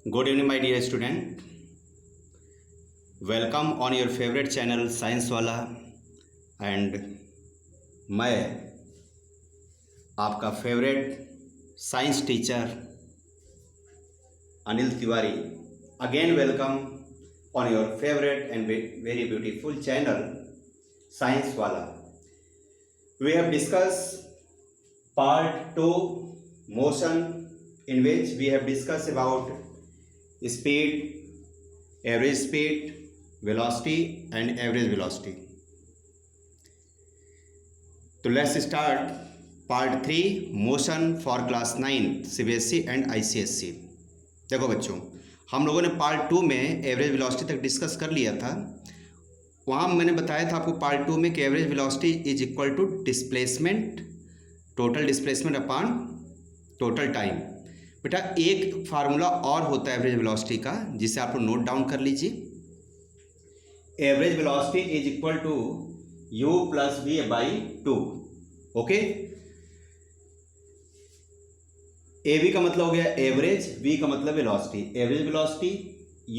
Good evening, my dear student. Welcome on your favourite channel science वाला and मैं आपका favourite science teacher Anil Tiwari again welcome on your favourite and very beautiful channel science वाला. We have discuss part 2 motion in which we have discussed about speed, average speed, velocity and average velocity. So let's start part 3 motion for class 9 CBSE and ICSE. देखो बच्चों, हम लोगों ने part 2 में average velocity तक discuss कर लिया था. वहाँ मैंने बताया था आपको पार्ट 2 में कि average velocity is equal to displacement, total displacement upon total time. बेटा एक फार्मूला और होता है एवरेज वेलोसिटी का, जिसे आप लोग नोट डाउन कर लीजिए. Average velocity is equal to u plus v by 2. Okay, a v का मतलब हो गया एवरेज, वी का मतलब वेलोसिटी. एवरेज वेलोसिटी,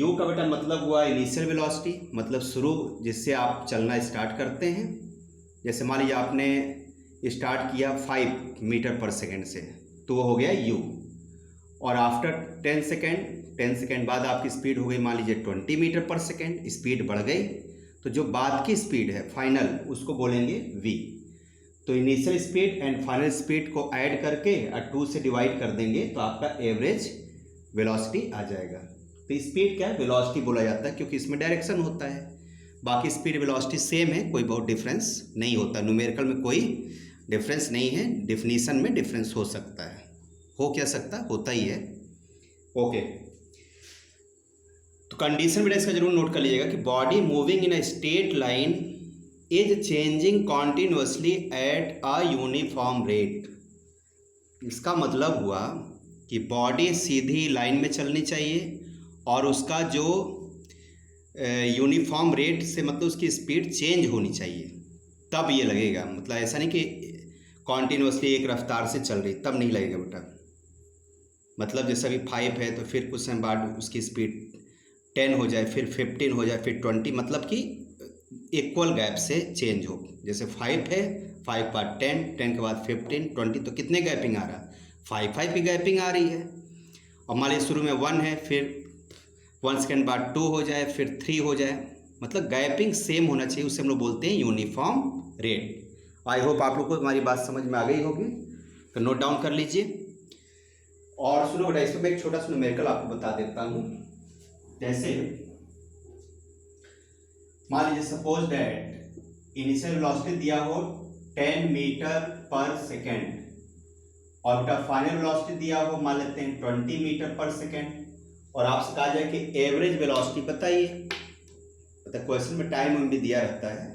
u का बेटा मतलब हुआ इनिशियल वेलोसिटी, मतलब शुरू जिससे आप चलना स्टार्ट करते हैं. जैसे मान लीजिए आपने स्टार्ट किया 5 मीटर पर सेकेंड से, तो वो हो गया u. और आफ्टर 10 सेकेंड बाद आपकी स्पीड हो गई मान लीजिए 20 मीटर पर सेकेंड, स्पीड बढ़ गई. तो जो बाद की स्पीड है फाइनल, उसको बोलेंगे v. तो initial speed and final speed को ऐड करके 2 से डिवाइड कर देंगे तो आपका एवरेज वेलोसिटी आ जाएगा. तो स्पीड क्या है, वेलोसिटी बोला जाता है, क्योंकि इसमें डायरेक्शन होता है. बाकी स्पीड वेलोसिटी सेम है, कोई बहुत डिफरेंस नहीं होता. न्यूमेरिकल में कोई डिफरेंस नहीं है, डेफिनीशन में डिफरेंस हो सकता है. हो क्या सकता, होता ही है. ओके, तो कंडीशन बेटा इसका जरूर नोट कर लीजिएगा कि body moving in a straight line is changing continuously at a uniform rate. इसका मतलब हुआ कि बॉडी सीधी लाइन में चलनी चाहिए और उसका जो यूनिफॉर्म रेट से मतलब उसकी स्पीड चेंज होनी चाहिए, तब ये लगेगा. मतलब ऐसा नहीं कि कॉन्टिन्यूसली एक रफ्तार से चल रही, तब नहीं लगेगा बेटा. मतलब जैसे अभी 5 है तो फिर कुछ समय बाद उसकी स्पीड 10 हो जाए, फिर 15 हो जाए, फिर 20, मतलब कि इक्वल गैप से चेंज हो. जैसे 5 है, 5 के बाद 10 के बाद 15, 20, तो कितने गैपिंग आ रहा, 5 की गैपिंग आ रही है. और मान लीजिए शुरू में 1 है, फिर 1 सेकेंड बाद 2 हो जाए, फिर 3 हो जाए, मतलब गैपिंग सेम होना चाहिए. उसे हम लोग बोलते हैं यूनिफॉर्म रेट. आई होप आप लोग को हमारी बात समझ में आ गई होगी, तो नोट डाउन कर लीजिए. और सुनो बेटा, इसमें मैं एक छोटा सा न्यूमेरिकल आपको बता देता हूँ. जैसे मान लीजिए सपोज दैट इनिशियल वेलोसिटी दिया हो 10 मीटर पर सेकेंड और बेटा फाइनल वेलोसिटी दिया हो मान लेते हैं 20 मीटर पर सेकेंड, और आपसे कहा जाए कि एवरेज वेलोसिटी बताइए. मतलब क्वेश्चन में टाइम भी दिया रहता है,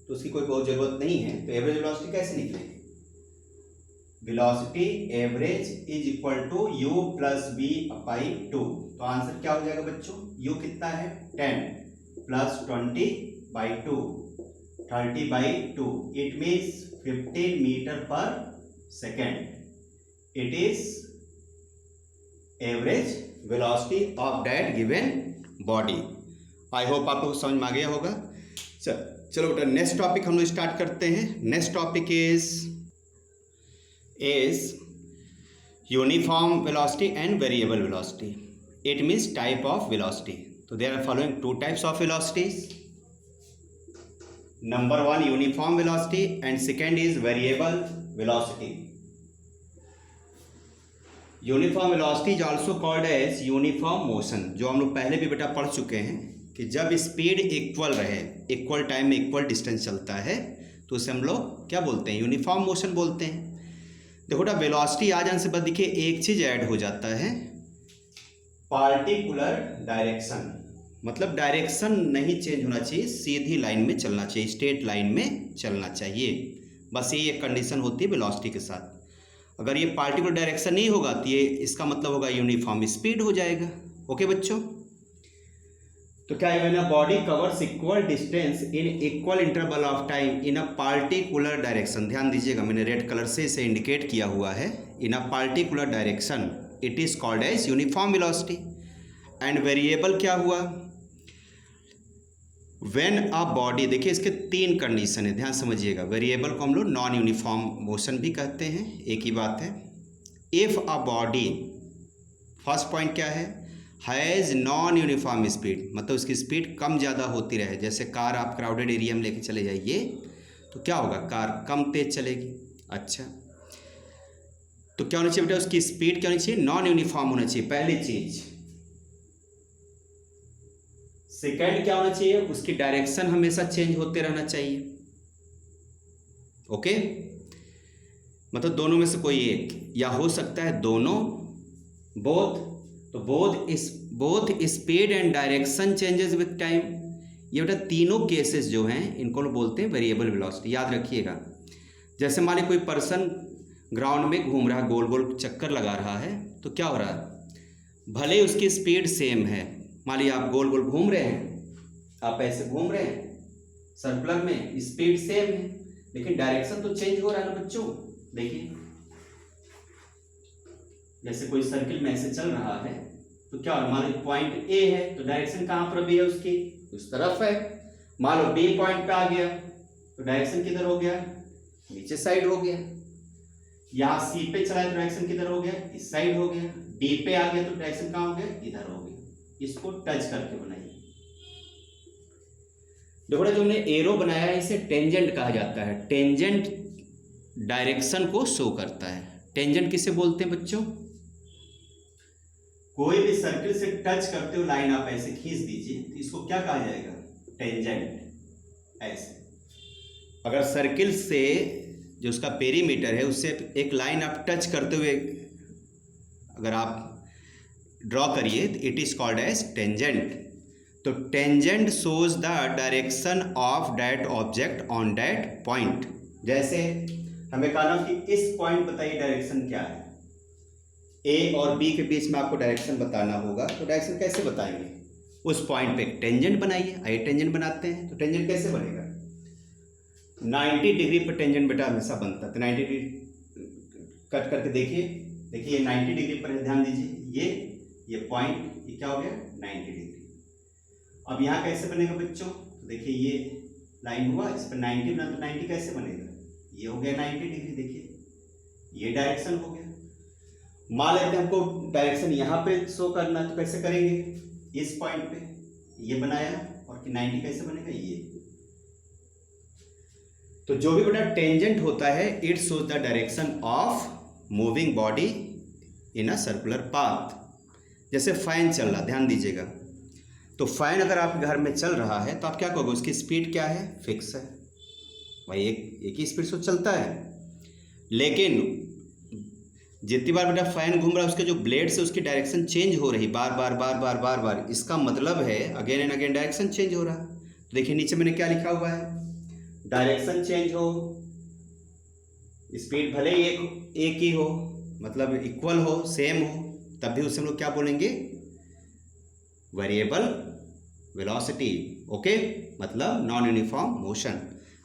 तो उसकी कोई बहुत जरूरत नहीं है. तो एवरेज वेलोसिटी कैसे निकलेगी, velocity average is equal to u plus v by 2. तो आंसर क्या हो जाएगा बच्चों, u कितना है 10 plus 20 by 2, 30 by 2. It means 15 metre पर second. It is average velocity of that given body. I hope आप लोग समझ में आ गया होगा. चलो बेटा नेक्स्ट टॉपिक हम लोग स्टार्ट करते हैं. Next topic is uniform velocity and variable velocity. It means type of velocity. So there are following 2 types of velocities. Number 1 uniform velocity and second is variable velocity. Uniform velocity is also called as uniform motion, जो हम लोग पहले भी बेटा पढ़ चुके हैं कि जब स्पीड इक्वल रहे, इक्वल टाइम में इक्वल डिस्टेंस चलता है, तो उसे हम लोग क्या बोलते हैं, यूनिफॉर्म मोशन बोलते हैं. देखो बेटा वेलोसिटी आ जाने से बाद देखिए एक चीज ऐड हो जाता है, पार्टिकुलर डायरेक्शन. मतलब डायरेक्शन नहीं चेंज होना चाहिए, सीधी लाइन में चलना चाहिए, स्ट्रेट लाइन में चलना चाहिए. बस ये एक कंडीशन होती है वेलोसिटी के साथ. अगर ये पार्टिकुलर डायरेक्शन नहीं होगा तो ये इसका मतलब होगा यूनिफॉर्म स्पीड हो जाएगा. ओके बच्चों, तो क्या है ना, body covers equal distance in equal interval of time in a particular direction. ध्यान दीजिएगा, मैंने रेड कलर से इसे इंडिकेट किया हुआ है, in a particular direction. It is called as uniform velocity. And variable क्या हुआ, व्हेन अ बॉडी, देखिए इसके 3 कंडीशन है, ध्यान समझिएगा। वेरिएबल को हम लोग नॉन यूनिफॉर्म मोशन भी कहते हैं, एक ही बात है। If a body, first point क्या है, हैज़ नॉन यूनिफॉर्म स्पीड, मतलब उसकी स्पीड कम ज़्यादा होती रहे। जैसे कार आप क्राउडेड एरिया में लेके चले जाइए तो क्या होगा, कार कम तेज चलेगी। अच्छा, तो क्या होना चाहिए बेटा, उसकी स्पीड क्या होनी चाहिए, नॉन यूनिफॉर्म होना चाहिए, पहली चीज। सेकंड क्या होना चाहिए, उसकी डायरेक्शन हमेशा चेंज होते रहना चाहिए। ओके, मतलब दोनों में से कोई एक, या हो सकता है दोनों, बोथ। तो both speed and direction changes with time. ये बेटा तीनों केसेस जो हैं इनको लोग बोलते हैं वेरिएबल वेलोसिटी, याद रखिएगा। जैसे मान लीजिए कोई पर्सन ग्राउंड में घूम रहा है, गोल गोल चक्कर लगा रहा है, तो क्या हो रहा है, भले उसकी स्पीड सेम है, मान लीजिए आप गोल गोल घूम रहे हैं, आप ऐसे घूम रहे हैं सर्कुलर में, स्पीड सेम है, लेकिन डायरेक्शन तो चेंज हो रहा है ना बच्चों। देखिए जैसे कोई सर्किल में ऐसे चल रहा है तो क्या हो रहा है, मान लीजिए पॉइंट ए है तो डायरेक्शन कहाँ पर भी है उसकी, उस तरफ है। मान लो बी पॉइंट पे आ गया तो डायरेक्शन किधर हो गया, नीचे साइड हो गया। यहाँ सी पे चला तो डायरेक्शन किधर हो गया, इस साइड हो गया। डी पे आ गया तो डायरेक्शन कहाँ हो गया, इधर हो गया। इसको टच करके बनाइए। देखो जो हमने एरो बनाया है इसे टेंजेंट कहा जाता है। टेंजेंट डायरेक्शन को शो करता है। टेंजेंट किसे बोलते हैं बच्चों, कोई भी सर्किल से टच करते हो लाइन आप ऐसे खींच दीजिए तो इसको क्या कहा जाएगा, टेंजेंट। ऐसे अगर सर्किल से जो उसका पेरीमीटर है उससे एक लाइन आप टच करते हुए अगर आप ड्रॉ करिए तो it is called as tangent. तो tangent shows the direction of that object on that point. जैसे हमें कहा ना कि इस पॉइंट बताइए डायरेक्शन क्या है, ए और बी के बीच में आपको डायरेक्शन बताना होगा, तो डायरेक्शन कैसे बताएंगे, उस पॉइंट पे टेंजेंट बनाइए। आइए टेंजेंट बनाते हैं। तो टेंजेंट कैसे बनेगा, 90 डिग्री पर टेंजेंट बेटा हमेशा बनता है। तो 90 डिग्री कट करके देखिए, देखिए ये 90 डिग्री पर है, ध्यान दीजिए। ये पॉइंट ये क्या हो गया, 90 डिग्री। अब यहाँ कैसे बनेगा बच्चों, तो देखिए ये लाइन हुआ, इस पर 90 बना, तो 90 कैसे बनेगा, ये हो गया 90 डिग्री। देखिए ये डायरेक्शन हो गया। मान लेते हैं हमको डायरेक्शन यहाँ पे शो करना, तो कैसे करेंगे, इस पॉइंट पे ये बनाया और 90 कैसे बनेगा, ये। तो जो भी बेटा टेंजेंट होता है it shows the direction of moving body in a circular path. जैसे फैन चल रहा, ध्यान दीजिएगा। तो फैन अगर आपके घर में चल रहा है तो आप क्या कहोगे, उसकी स्पीड क्या है, फिक्स है भाई, एक ही स्पीड से चलता है। लेकिन जितनी बार बेटा फैन घूम रहा है उसके जो ब्लेड से उसकी डायरेक्शन चेंज हो रही बार बार बार बार बार बार, इसका मतलब है again and again direction change हो रहा है। तो देखिए नीचे मैंने क्या लिखा हुआ है, डायरेक्शन चेंज हो, स्पीड भले ही एक ही हो, मतलब इक्वल हो, सेम हो, तब भी उसे हम लोग क्या बोलेंगे, वेरिएबल वेलोसिटी। ओके, मतलब non uniform motion.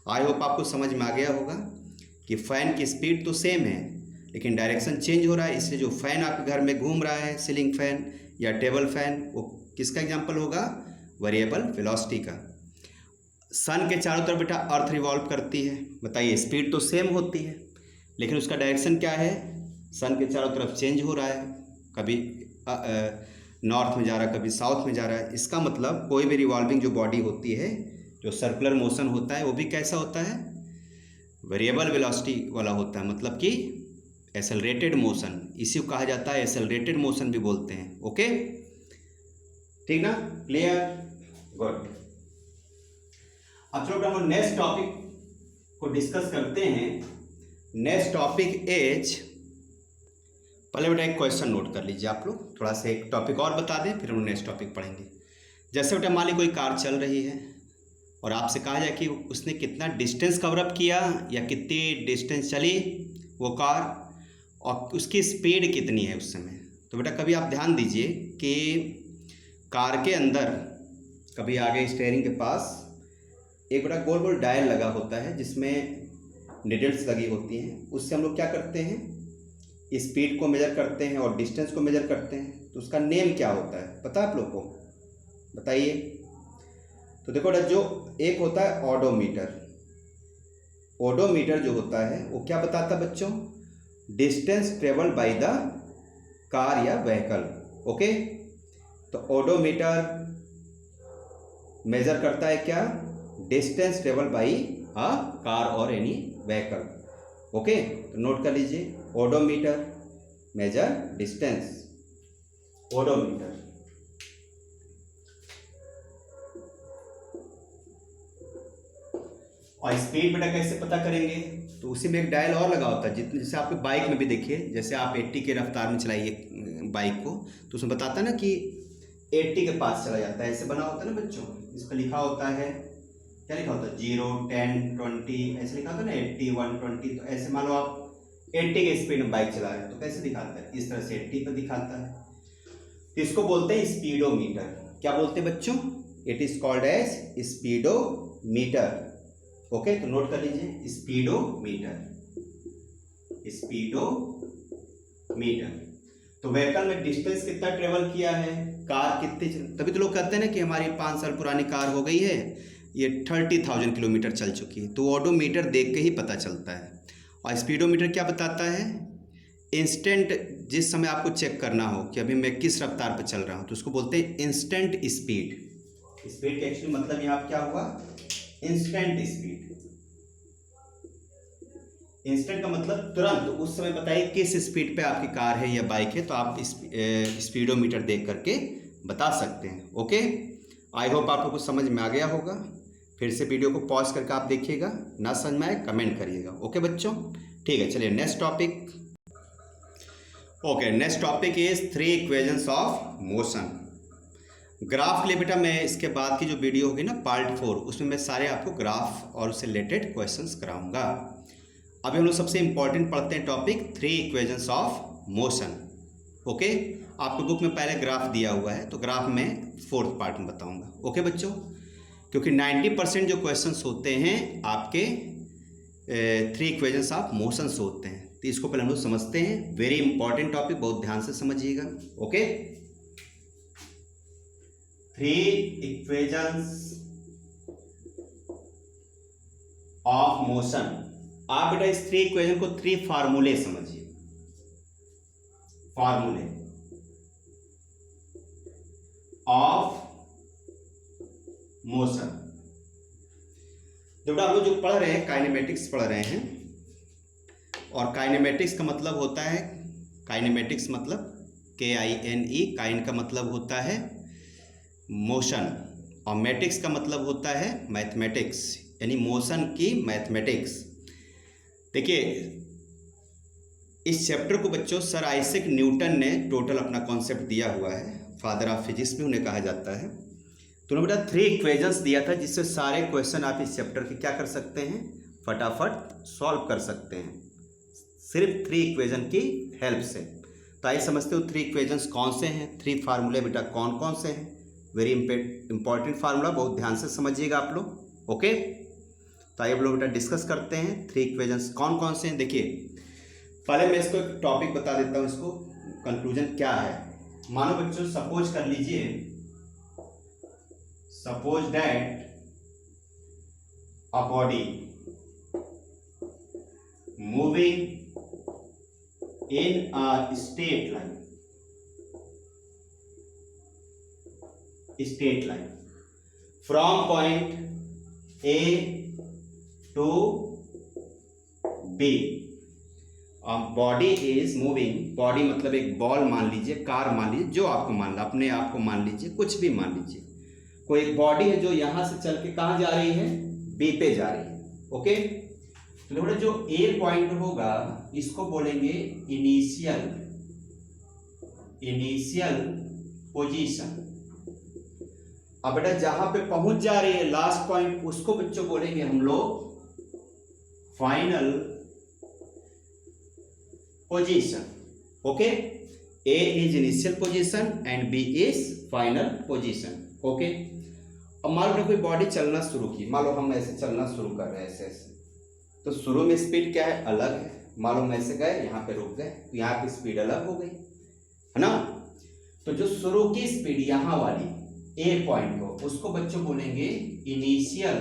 I hope आपको समझ में आ गया होगा कि फैन की स्पीड तो सेम है लेकिन डायरेक्शन चेंज हो रहा है। इसलिए जो फैन आपके घर में घूम रहा है, सीलिंग फैन या टेबल फैन, वो किसका एग्जाम्पल होगा, वेरिएबल वेलोसिटी का। सन के चारों तरफ बेटा अर्थ रिवॉल्व करती है, बताइए स्पीड तो सेम होती है लेकिन उसका डायरेक्शन क्या है, सन के चारों तरफ चेंज हो रहा है, कभी नॉर्थ में जा रहा है, कभी साउथ में जा रहा है। इसका मतलब कोई भी रिवॉल्विंग जो बॉडी होती है, जो सर्कुलर मोशन होता है, वो भी कैसा होता है, वेरिएबल वेलोसिटी वाला होता है, मतलब कि एक्सेलरेटेड मोशन। इसी को कहा जाता है एक्सेलरेटेड मोशन भी बोलते हैं। ओके, ठीक ना, क्लियर, गुड। अब चलो हम नेक्स्ट टॉपिक को डिस्कस करते हैं। नेक्स्ट टॉपिक इज, पहले बेटा एक क्वेश्चन नोट कर लीजिए आप लोग, थोड़ा सा एक टॉपिक और बता दें फिर हम नेक्स्ट टॉपिक पढ़ेंगे। जैसे बेटा मान ली कोई कार चल रही है और आपसे कहा जाए कि उसने कितना डिस्टेंस कवर अप किया या कितनी डिस्टेंस चली वो कार और उसकी स्पीड कितनी है उस समय। तो बेटा कभी आप ध्यान दीजिए कि कार के अंदर कभी आगे स्टीयरिंग के पास एक बड़ा गोल गोल डायल लगा होता है जिसमें निडल्स लगी होती हैं। उससे हम लोग क्या करते हैं, स्पीड को मेजर करते हैं और डिस्टेंस को मेजर करते हैं। तो उसका नेम क्या होता है, पता है आप लोग को, बताइए। तो देखो बेटा, जो एक होता है ओडोमीटर। ओडोमीटर जो होता है वो क्या बताता है बच्चों, distance travel by the car या व्हीकल। ओके, तो ओडोमीटर मेजर करता है क्या, distance travel by a car और एनी व्हीकल। ओके, तो नोट कर लीजिए, ओडोमीटर मेजर डिस्टेंस, ओडोमीटर। और स्पीड बेटा कैसे पता करेंगे, तो उसी में एक डायल और लगा होता है, जितने जैसे आपके बाइक में भी देखिए, जैसे आप 80 के रफ्तार में चलाइए बाइक को, तो उसमें बताता है ना कि 80 के पास चला जाता है, ऐसे बना होता है ना बच्चों, इस पर लिखा होता है, क्या लिखा होता है, 0, 10, 20, ऐसे लिखा होता है ना, 80, 120। तो ऐसे मान लो आप 80 के स्पीड में बाइक चला रहे हैं तो कैसे दिखाता है, इस तरह से 80 पर दिखाता है। तो इसको बोलते हैं स्पीडोमीटर। क्या बोलते हैं बच्चों, it is called as speedometer. Okay, तो नोट कर लीजिए, स्पीडोमीटर, स्पीडोमीटर। तो व्हीकल में डिस्टेंस कितना ट्रेवल किया है, कार कितनी, तभी तो लोग कहते हैं ना कि हमारी 5 साल पुरानी कार हो गई है, ये 30,000 किलोमीटर चल चुकी है। तो ओडोमीटर देख के ही पता चलता है। और स्पीडोमीटर क्या बताता है, इंस्टेंट, जिस समय आपको चेक करना हो कि अभी मैं किस रफ्तार पर चल रहा हूँ, तो उसको बोलते हैं इंस्टेंट स्पीड। स्पीड का एक्चुअली मतलब यहाँ क्या हुआ, इंस्टेंट स्पीड। इंस्टेंट का मतलब तुरंत, उस समय बताइए किस स्पीड पे आपकी कार है या बाइक है, तो आप स्पीडोमीटर देख करके बता सकते हैं। ओके, आई होप आपको कुछ समझ में आ गया होगा। फिर से वीडियो को पॉज करके आप देखिएगा, ना समझ में आए कमेंट करिएगा। ओके बच्चों, ठीक है, चलिए next topic. Okay, next topic is 3 equations of motion. Graph के लिए बेटा मैं इसके बाद की जो वीडियो होगी ना पार्ट 4, उसमें मैं सारे आपको ग्राफ और उससे रिलेटेड क्वेश्चंस कराऊंगा। अभी हम लोग सबसे इंपॉर्टेंट पढ़ते हैं topic 3 equations of motion. Okay, आपको बुक में पहले ग्राफ दिया हुआ है, तो ग्राफ में 4th पार्ट में बताऊंगा। ओके बच्चों, क्योंकि 90% जो क्वेश्चंस होते हैं आपके 3 इक्वेशंस ऑफ मोशंस होते हैं, तो इसको पहले हम लोग समझते हैं। वेरी इंपॉर्टेंट टॉपिक, बहुत ध्यान से समझिएगा। Okay, 3 equations of motion. आप बेटा इस 3 इक्वेशन को 3 फार्मूले समझिए, फार्मूले ऑफ मोशन। जो हम लोग जो पढ़ रहे हैं काइनेमेटिक्स पढ़ रहे हैं, और काइनेमेटिक्स का मतलब होता है, काइनेमेटिक्स मतलब KINE, काइन का मतलब होता है मोशन, और मैटिक्स का मतलब होता है मैथमेटिक्स, यानी मोशन की मैथमेटिक्स। देखिए, इस चैप्टर को बच्चों सर आइजैक न्यूटन ने टोटल अपना कॉन्सेप्ट दिया हुआ है, फादर ऑफ फिजिक्स भी उन्हें कहा जाता है। तो उन्होंने बेटा 3 इक्वेशंस दिया था, जिससे सारे क्वेश्चन आप इस चैप्टर के क्या कर सकते हैं, फटाफट सॉल्व कर सकते हैं, सिर्फ 3 इक्वेशन की हेल्प से। तो आइए समझते हो 3 इक्वेशंस कौन से हैं, 3 फार्मूले बेटा कौन कौन से हैं। वेरी इंपॉर्टेंट फार्मूला, बहुत ध्यान से समझिएगा आप लोग। ओके, तो आइए हम लोग बेटा डिस्कस करते हैं 3 इक्वेशंस कौन कौन से हैं। देखिए, पहले मैं इसको एक टॉपिक बता देता हूँ, इसको कंक्लूजन क्या है। मानो बच्चों, सपोज कर लीजिए, suppose that a body moving in a straight line from point A to B। Body is moving, body मतलब एक बॉल मान लीजिए, कार मान लीजिए, जो आपको मान लो, अपने आप को मान लीजिए, कुछ भी मान लीजिए, कोई एक बॉडी है जो यहां से चल के कहां जा रही है, B पे जा रही है। ओके, तो देखो जो A पॉइंट होगा इसको बोलेंगे इनिशियल पोजीशन। अब बेटा जहां पे पहुंच जा रही है लास्ट पॉइंट, उसको बच्चों बोलेंगे हम लोग final position. Okay, A is initial position and B is final position. Okay, अब मान लो कोई बॉडी चलना शुरू की, मान लो हम ऐसे चलना शुरू कर रहे हैं, ऐसे ऐसे, तो शुरू में स्पीड क्या है, अलग है। मान लो हम ऐसे गए, यहाँ पे रुक गए, तो यहाँ पे स्पीड अलग हो गई है ना। तो जो शुरू की स्पीड यहां वाली ए पॉइंट को, उसको बच्चों बोलेंगे इनिशियल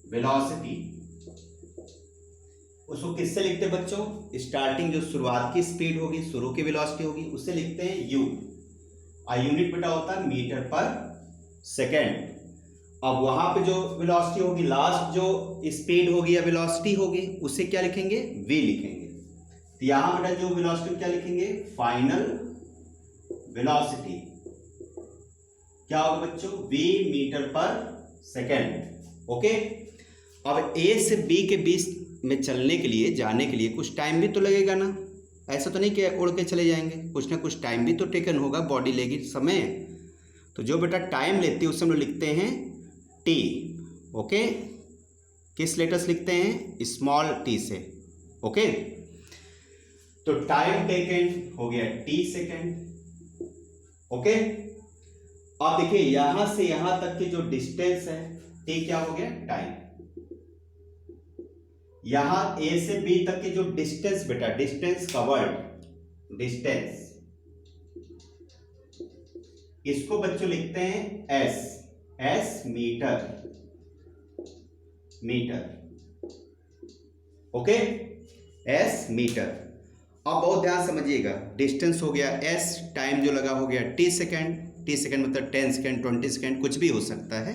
वेलोसिटी। उसको किससे लिखते हैं बच्चों? स्टार्टिंग जो शुरुआत की स्पीड होगी, शुरू की वेलोसिटी होगी, उससे लिखते हैं यू। यूनिट बेटा होता है मीटर पर सेकेंड। अब वहां पे जो वेलोसिटी होगी, लास्ट जो स्पीड होगी या वेलोसिटी होगी, उसे क्या लिखेंगे? वी लिखेंगे। तो यहां बेटा जो वेलोसिटी क्या लिखेंगे? फाइनल वेलोसिटी क्या होगा बच्चों? वी मीटर पर सेकेंड। ओके। अब ए से बी के बीच में चलने के लिए, जाने के लिए कुछ टाइम भी तो लगेगा ना। ऐसा तो नहीं कि उड़ के चले जाएंगे, कुछ ना कुछ टाइम भी तो टेकन होगा, बॉडी लेगी समय। तो जो बेटा टाइम लेती है उसे हम लोग लिखते हैं टी। ओके। किस लेटर से लिखते हैं? स्मॉल टी से। ओके। तो टाइम टेकन हो गया टी सेकेंड। ओके। अब देखिए यहां से यहां तक की जो डिस्टेंस है, टी क्या हो गया? टाइम। यहां ए से बी तक की जो डिस्टेंस बेटा, डिस्टेंस कवर्ड, डिस्टेंस, इसको बच्चों लिखते हैं S. S meter, okay, S meter. अब बहुत ध्यान समझिएगा, डिस्टेंस हो गया एस, टाइम जो लगा हो गया टी सेकेंड। टी सेकेंड मतलब 10 सेकेंड, 20 सेकेंड, कुछ भी हो सकता है।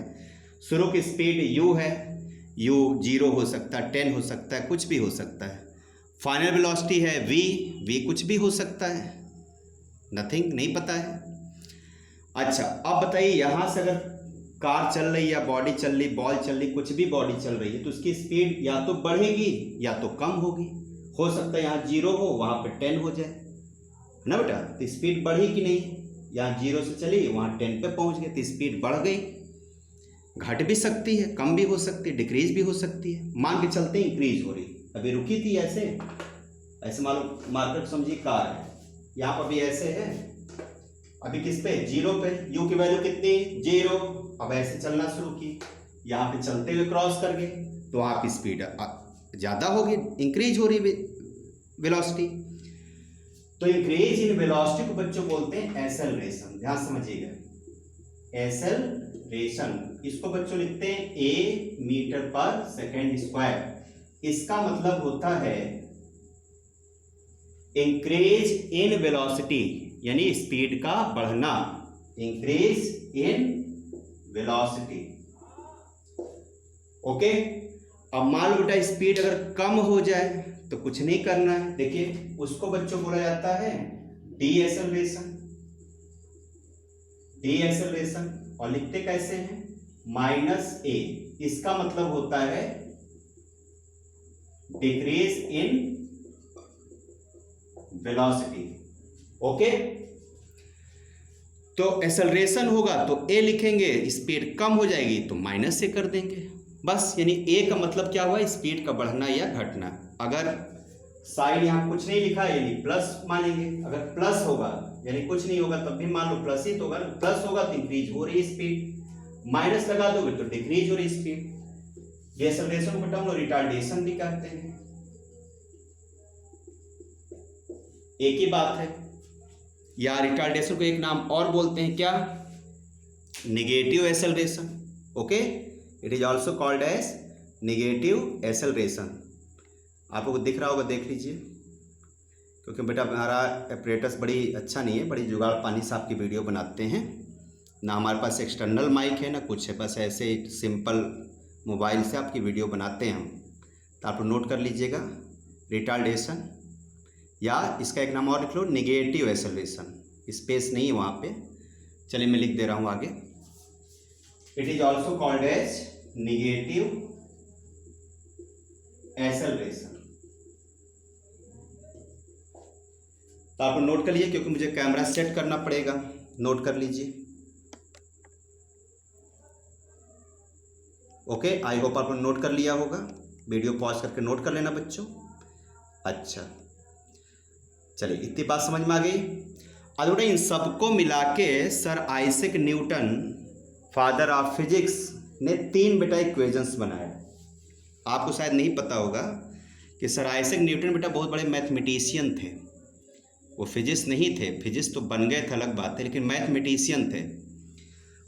शुरू की स्पीड यू है, यू 0 हो सकता है, 10 हो सकता है, कुछ भी हो सकता है। फाइनल वेलोसिटी है वी, वी कुछ भी हो सकता है, नथिंग, नहीं पता है। अच्छा अब बताइए, यहाँ से अगर कार चल रही या बॉडी चल रही, बॉल चल रही, कुछ भी बॉडी चल रही है, तो उसकी स्पीड या तो बढ़ेगी या तो कम होगी। हो सकता है यहाँ 0 हो, वहाँ पे 10 हो जाए, है ना बेटा। तो स्पीड बढ़ी कि नहीं? यहाँ 0 से चली, वहाँ 10 पे पहुँच गए, तो स्पीड बढ़ गई। घट भी सकती है, कम भी हो सकती है, डिक्रीज भी हो सकती है। मान के चलते हैं इंक्रीज हो रही, अभी रुकी थी ऐसे ऐसे, मालूम मार्केट समझिए कार है, यहाँ पर भी ऐसे है, अभी किस पे? 0 पे। यू की वैल्यू कितनी? 0। अब ऐसे चलना शुरू की, यहाँ पे चलते हुए क्रॉस कर गए, तो आपकी स्पीड ज़्यादा होगी, इंक्रीज हो रही वेलोसिटी। तो इंक्रीज इन वेलोसिटी को बच्चों बोलते हैं एक्सेलरेशन। ध्यान समझिएगा, एक्सेलरेशन। इसको बच्चों लिखते हैं ए मीटर पर सेकेंड स्क्वायर। इसका मतलब होता है इंक्रीज इन वेलोसिटी, यानी स्पीड का बढ़ना, इंक्रीज इन वेलोसिटी। ओके। अब मान लो बेटा स्पीड अगर कम हो जाए तो कुछ नहीं करना है। देखिए उसको बच्चों बोला जाता है डीएसेलरेशन। डीएसेलरेशन, और लिखते कैसे हैं? -a। इसका मतलब होता है डिक्रीज इन वेलोसिटी। ओके। तो एक्सेलरेशन होगा तो a लिखेंगे, स्पीड कम हो जाएगी तो माइनस से कर देंगे, बस। यानी a का मतलब क्या हुआ? स्पीड का बढ़ना या घटना। अगर साइन यहाँ कुछ नहीं लिखा है यानी प्लस मानेंगे, अगर प्लस होगा यानी कुछ नहीं होगा तब भी मान लो प्लस ही तो होगा। प्लस होगा तो इंक्रीज हो रही स्पीड, माइनस लगा दोगे तो डिक्रीज हो रही स्पीड। ये एक्सेलरेशन को हम लोग रिटार्डेशन भी कहते हैं, एक ही बात है। या रिटार्डेशन को एक नाम और बोलते हैं, क्या? Negative acceleration. Okay, it is also called as negative acceleration. आप लोगों को दिख रहा होगा, देख लीजिए, क्योंकि बेटा हमारा ऑपरेटर्स बड़ी अच्छा नहीं है, बड़ी जुगाड़ पानी से आपकी वीडियो बनाते हैं ना। हमारे पास एक्सटर्नल माइक है ना कुछ है, बस ऐसे सिंपल मोबाइल से आपकी वीडियो बनाते हैं हम। तो आप नोट कर लीजिएगा, रिटार्डेशन, या इसका एक नाम और लिख लो, नेगेटिव एक्सेलरेशन। स्पेस नहीं है वहाँ पे, चलिए मैं लिख दे रहा हूँ आगे। It is also called as negative acceleration. तो आप नोट कर लीजिए, क्योंकि मुझे कैमरा सेट करना पड़ेगा, नोट कर लीजिए। ओके, आई होप आपने नोट कर लिया होगा। वीडियो पॉज करके नोट कर लेना बच्चों। अच्छा चलिए, इतनी बात समझ में आ गई। अब बेटा इन सबको मिला के sir Isaac Newton, father of physics, ने 3 बेटा इक्वेशंस बनाए। आपको शायद नहीं पता होगा कि सर आइजैक न्यूटन बेटा बहुत बड़े मैथमेटिशियन थे। वो फिजिक्स नहीं थे, फिजिक्स तो बन गए थे अलग बात है, लेकिन मैथमेटिशियन थे।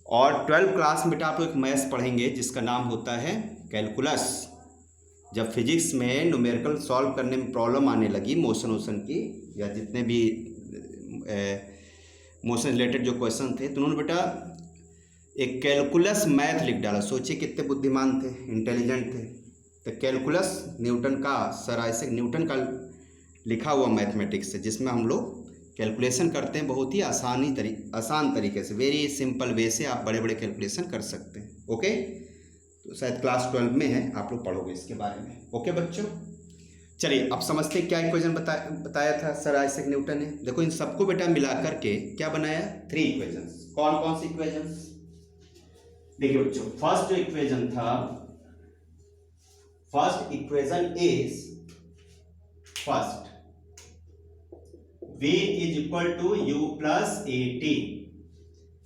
और 12th क्लास में बेटा आप लोग एक मैथ्स पढ़ेंगे जिसका नाम होता है कैलकुलस। जब फिजिक्स में न्यूमेरिकल सॉल्व करने में प्रॉब्लम आने लगी मोशन वोशन की, या जितने भी मोशन रिलेटेड जो क्वेश्चन थे, तो उन्होंने बेटा एक कैलकुलस मैथ लिख डाला। सोचिए कितने बुद्धिमान थे, इंटेलिजेंट थे। तो कैलकुलस न्यूटन का, सर आइजैक न्यूटन का लिखा हुआ मैथमेटिक्स है, जिसमें हम लोग कैलकुलेशन करते हैं बहुत ही आसान तरीके से, वेरी सिंपल वे से आप बड़े बड़े कैलकुलेशन कर सकते हैं। ओके, तो शायद क्लास 12 में है, आप लोग पढ़ोगे इसके बारे में। ओके बच्चों, चलिए अब समझते हैं क्या इक्वेशन बताया था सर आइजैक न्यूटन ने। देखो इन सबको बेटा मिला करके क्या बनाया, 3 इक्वेशंस। कौन कौन सी इक्वेशंस? देखिए बच्चों, फर्स्ट जो इक्वेशन था, first equation is first v is equal to u plus at,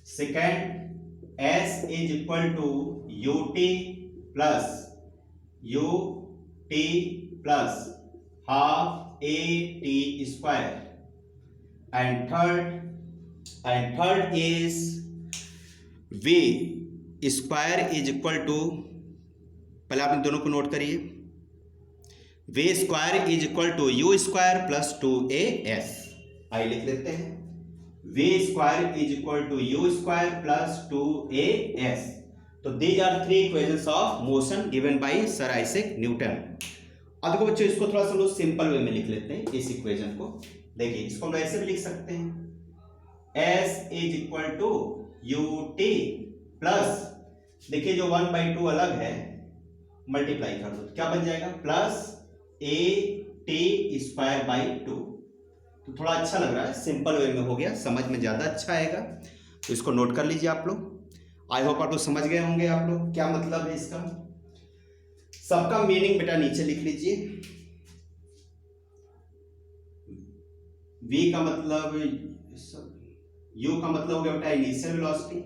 second s is equal to ut plus ut plus half at square, and third is v square is equal to, पहले आप इन दोनों को note करिए, v square is equal to u square plus 2as। आइए लिख लेते हैं, v square is equal to u square plus 2as। तो these are 3 equations of motion given by sir Isaac Newton. अब देखो बच्चों, इसको थोड़ा सा हम लोग सिंपल वे में लिख लेते हैं इस इक्वेशन को। देखिए इसको हम ऐसे भी लिख सकते हैं, s is equal to ut plus, देखिए जो 1/2 अलग है मल्टीप्लाई कर दो, क्या बन जाएगा, प्लस at स्क्वायर बाई 2। तो थोड़ा अच्छा लग रहा है, सिंपल वे में हो गया, समझ में ज़्यादा अच्छा आएगा। तो इसको नोट कर लीजिए आप लोग। आई होप आप लोग समझ गए होंगे आप लोग क्या मतलब है इसका। सबका मीनिंग बेटा नीचे लिख लीजिए। v का मतलब, u का मतलब हो गया बेटा initial velocity,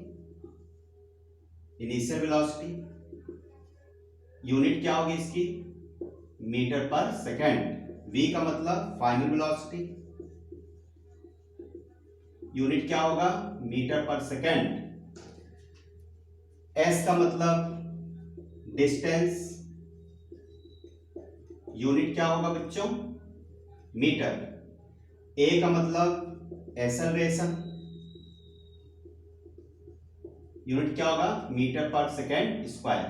initial velocity. Unit क्या होगी इसकी, मीटर पर सेकेंड। v का मतलब फाइनल वेलोसिटी, यूनिट क्या होगा, मीटर पर सेकेंड। s का मतलब डिस्टेंस, यूनिट क्या होगा बच्चों, मीटर। a का मतलब एक्सेलरेशन, यूनिट क्या होगा, मीटर पर सेकेंड स्क्वायर।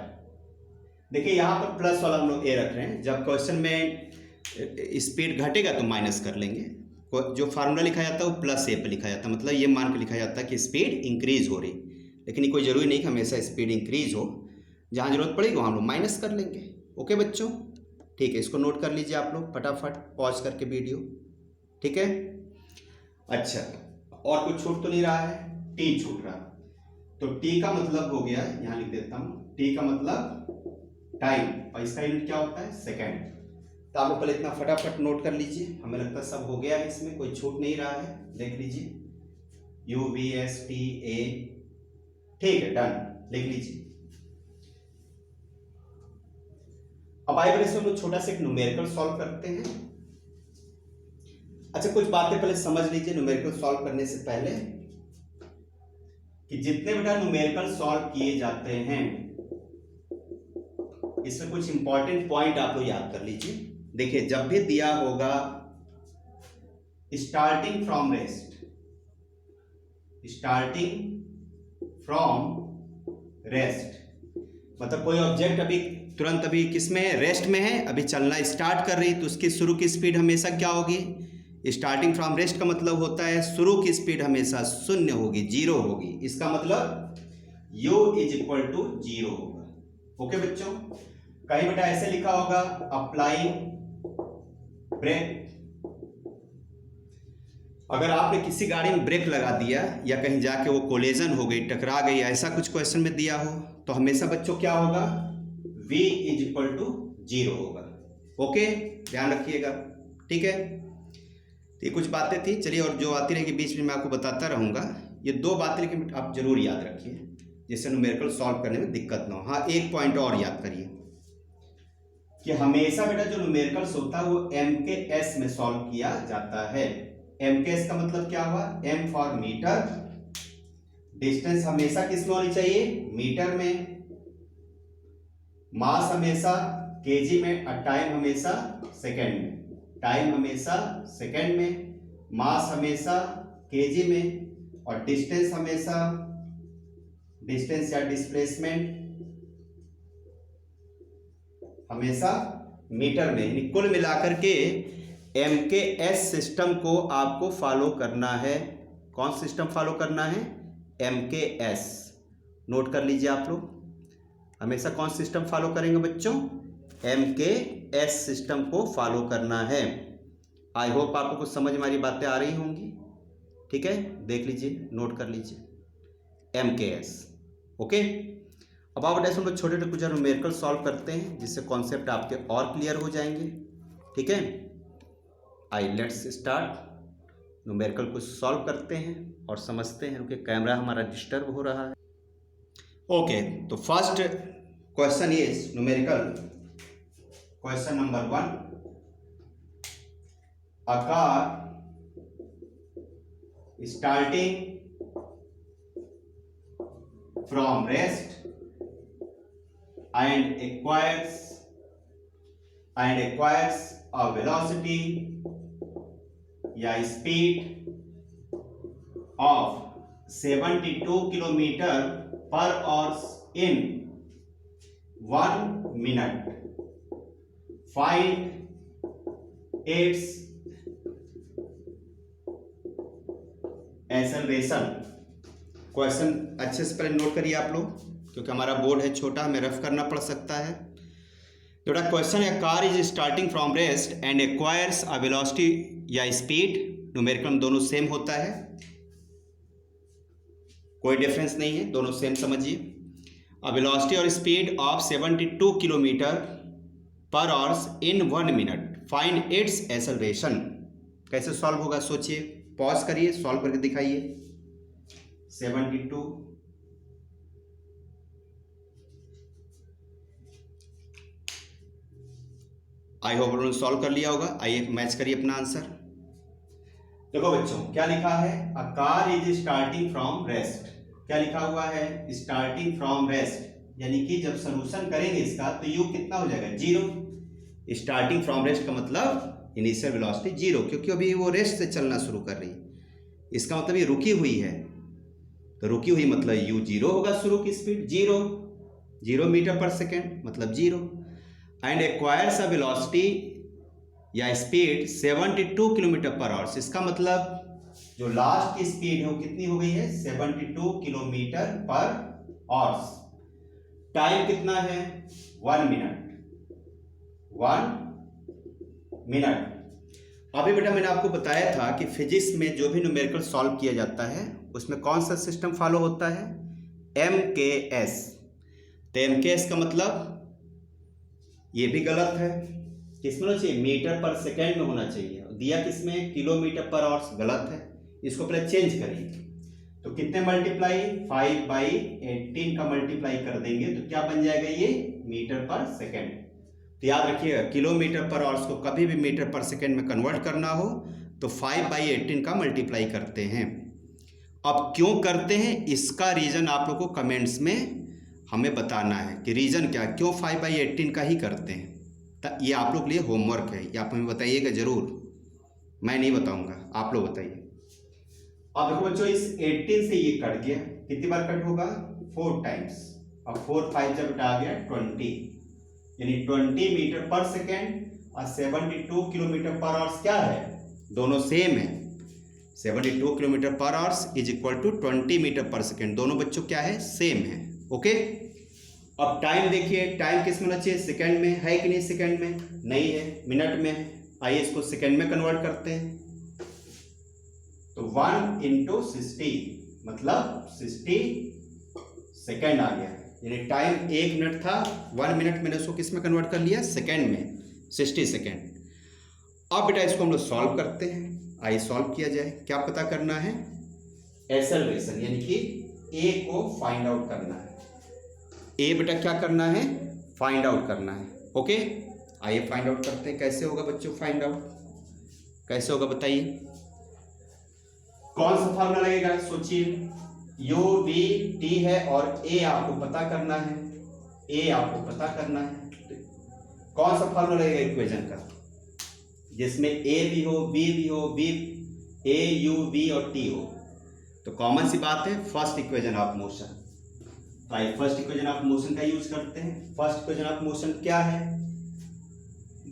देखिए यहां पर प्लस वाला हम लोग a रख रहे हैं, जब क्वेश्चन में स्पीड घटेगा तो माइनस कर लेंगे। जो फार्मूला लिखा जाता है वो प्लस a पे लिखा जाता है, मतलब ये मान के लिखा जाता है कि स्पीड इंक्रीज हो रही, लेकिन ये कोई जरूरी नहीं कि हमेशा स्पीड इंक्रीज हो, जहां जरूरत पड़ेगी वहां हम लोग माइनस कर लेंगे। ओके बच्चों, ठीक है, इसको नोट कर लीजिए आप लोग फटाफट पॉज करके वीडियो, ठीक है। अच्छा, और कुछ छूट तो नहीं रहा है, t छूट रहा, तो t का मतलब हो गया, यहां लिख देता हूं, t का मतलब टाइम, और इसका यूनिट क्या होता है, सेकेंड। तो आप लोग पहले इतना फटाफट नोट कर लीजिए, हमें लगता है सब हो गया है, इसमें कोई छूट नहीं रहा है, देख लीजिए UVSTA, ठीक है, डन, लिख लीजिए। अब आइए इसमें हम लोग छोटा सा एक न्यूमेरिकल सॉल्व करते हैं। अच्छा, कुछ बातें पहले समझ लीजिए न्यूमेरिकल सॉल्व करने से पहले, कि जितने बेटा न्यूमेरिकल सॉल्व किए जाते हैं इसमें कुछ इंपॉर्टेंट पॉइंट आप लोग याद कर लीजिए। देखिए जब भी दिया होगा starting from rest, starting from rest, मतलब कोई ऑब्जेक्ट अभी तुरंत अभी किसमें है, रेस्ट में है, अभी चलना स्टार्ट कर रही, तो उसकी शुरू की स्पीड हमेशा क्या होगी, स्टार्टिंग फ्रॉम रेस्ट का मतलब होता है शुरू की स्पीड हमेशा 0 होगी, 0 होगी। इसका मतलब u इज इक्वल टू 0 होगा। ओके बच्चों, कहीं बेटा ऐसे लिखा होगा अप्लाइंग ब्रेक, अगर आपने किसी गाड़ी में ब्रेक लगा दिया या कहीं जाके वो कोलिजन हो गई, टकरा गई, ऐसा कुछ क्वेश्चन में दिया हो, तो हमेशा बच्चों क्या होगा, v इज इक्वल टू 0 होगा। ओके, ध्यान रखिएगा, ठीक है। तो ये कुछ बातें थी, चलिए, और जो आती रहेगी बीच में मैं आपको बताता रहूँगा। ये 2 बातें लेकिन आप जरूर याद रखिए, जिससे न्यूमेरिकल सॉल्व करने में दिक्कत ना हो। हाँ, एक पॉइंट और याद करिए कि हमेशा बेटा जो न्यूमेरिकल्स होता है वो m के s में सॉल्व किया जाता है। एम के एस का मतलब क्या हुआ, एम फॉर मीटर, डिस्टेंस हमेशा किस में होनी चाहिए, मीटर में, मास हमेशा केजी में, और टाइम हमेशा सेकंड में, टाइम हमेशा सेकंड में, मास हमेशा केजी में, और डिस्टेंस हमेशा, डिस्टेंस या डिस्प्लेसमेंट हमेशा मीटर में। यानी कुल मिलाकर के MKS सिस्टम को आपको फॉलो करना है। कौन सिस्टम फॉलो करना है, MKS। नोट कर लीजिए आप लोग, हमेशा कौन सिस्टम फॉलो करेंगे बच्चों, MKS सिस्टम को फॉलो करना है। आई होप आपको कुछ समझ में हमारी बातें आ रही होंगी। ठीक है, देख लीजिए, नोट कर लीजिए MKS। ओके, अब आप ऐसे हम लोग छोटे छोटे कुछ न्यूमेरिकल सॉल्व करते हैं जिससे कॉन्सेप्ट आपके और क्लियर हो जाएंगे। ठीक है, आई लेट्स स्टार्ट। न्यूमेरिकल कुछ सॉल्व करते हैं और समझते हैं। क्योंकि कैमरा हमारा डिस्टर्ब हो रहा है। ओके, तो first question is numerical question number 1। A car starting from rest and acquires a velocity या speed of 72 kilometre per hour in 1 minute. Find its acceleration. Question अच्छे से पहले नोट करिए आप लोग, क्योंकि हमारा बोर्ड है छोटा, हमें रफ करना पड़ सकता है। तो क्वेश्चन है, car is starting from rest and acquires a velocity या स्पीड। न्यूमेरिकल में दोनों सेम होता है, कोई डिफरेंस नहीं है, दोनों सेम समझिए। अ वेलोसिटी और speed of 72 kilometre per hours in 1 minute. Find its acceleration. कैसे सॉल्व होगा सोचिए, पॉज करिए, सॉल्व करके दिखाइए। 72 आई होप उन्होंने सॉल्व कर लिया होगा। आइए मैच करिए अपना आंसर। देखो बच्चों क्या लिखा है, अ car is starting from rest. क्या लिखा हुआ है, स्टार्टिंग फ्रॉम रेस्ट, यानी कि जब सॉल्यूशन करेंगे इसका तो यू कितना हो जाएगा, 0। स्टार्टिंग फ्रॉम रेस्ट का मतलब इनिशियल वेलोसिटी 0, क्योंकि अभी वो रेस्ट से चलना शुरू कर रही है। इसका मतलब ये रुकी हुई है, तो रुकी हुई मतलब यू 0 होगा, शुरू की स्पीड 0 मीटर पर सेकेंड मतलब 0। एंड एक्वायर्स अ वेलोसिटी या स्पीड 72 किलोमीटर पर आवर। इसका मतलब जो लास्ट की स्पीड है वो कितनी हो गई है, 72 किलोमीटर पर आवर। टाइम कितना है, 1 मिनट। 1 मिनट। अभी बेटा मैंने आपको बताया था कि फिजिक्स में जो भी न्यूमेरिकल सॉल्व किया जाता है उसमें कौन सा सिस्टम फॉलो होता है, MKS। तो MKS का मतलब ये भी गलत है, किसमें होना चाहिए, मीटर पर सेकेंड में होना चाहिए। दिया किसमें, किलोमीटर पर आवर्स, गलत है। इसको पहले चेंज करिए, तो कितने मल्टीप्लाई, 5/18 का मल्टीप्लाई कर देंगे तो क्या बन जाएगा, ये मीटर पर सेकेंड। तो याद रखिएगा, किलोमीटर पर आवर्स को कभी भी मीटर पर सेकेंड में कन्वर्ट करना हो तो 5/18 का मल्टीप्लाई करते हैं। अब क्यों करते हैं इसका रीज़न आप लोग को कमेंट्स में हमें बताना है कि रीज़न क्या, क्यों 5/18 का ही करते हैं। तो ये आप लोग के लिए होमवर्क है, ये आप हमें बताइएगा ज़रूर, मैं नहीं बताऊंगा, आप लोग बताइए। अब देखो बच्चों, इस 18 से ये कट गया, कितनी बार कट होगा, 4 टाइम्स। अब 4 5 जब आ गया 20, यानी 20 मीटर पर सेकेंड और 72 किलोमीटर पर आवर्स क्या है, दोनों सेम है। 72 kilometre per hours is equal to 20 metre पर सेकेंड, दोनों बच्चों क्या है, सेम है। ओके, अब टाइम देखिए, टाइम किस में होना चाहिए, सेकेंड में है कि नहीं, सेकेंड में नहीं है, मिनट में। आइए इसको सेकेंड में कन्वर्ट करते हैं, तो 1 × 60 मतलब 60 सेकेंड आ गया। यानी टाइम 1 मिनट था, 1 मिनट मैंने उसको किस में कन्वर्ट कर लिया, सेकेंड में, 60 सेकेंड। अब बेटा इसको हम लोग सॉल्व करते हैं। आइए सॉल्व किया जाए। क्या पता करना है, एक्सेलरेशन, यानी कि ए को फाइंड आउट करना है। ए बेटा क्या करना है, फाइंड आउट करना है। ओके, आइए फाइंड आउट करते हैं। कैसे होगा बच्चों फाइंड आउट, कैसे होगा बताइए। कौन सा फार्मूला लगेगा सोचिए, यू वी टी है और ए आपको पता करना है, ए आपको पता करना है। कौन सा फार्मूला लगेगा इक्वेशन का जिसमें ए भी हो, बी भी हो, बी ए यू वी और टी हो? तो कॉमन सी बात है, फर्स्ट इक्वेशन ऑफ मोशन। तो आइए फर्स्ट इक्वेशन ऑफ मोशन का यूज करते हैं। फर्स्ट इक्वेशन ऑफ मोशन क्या है?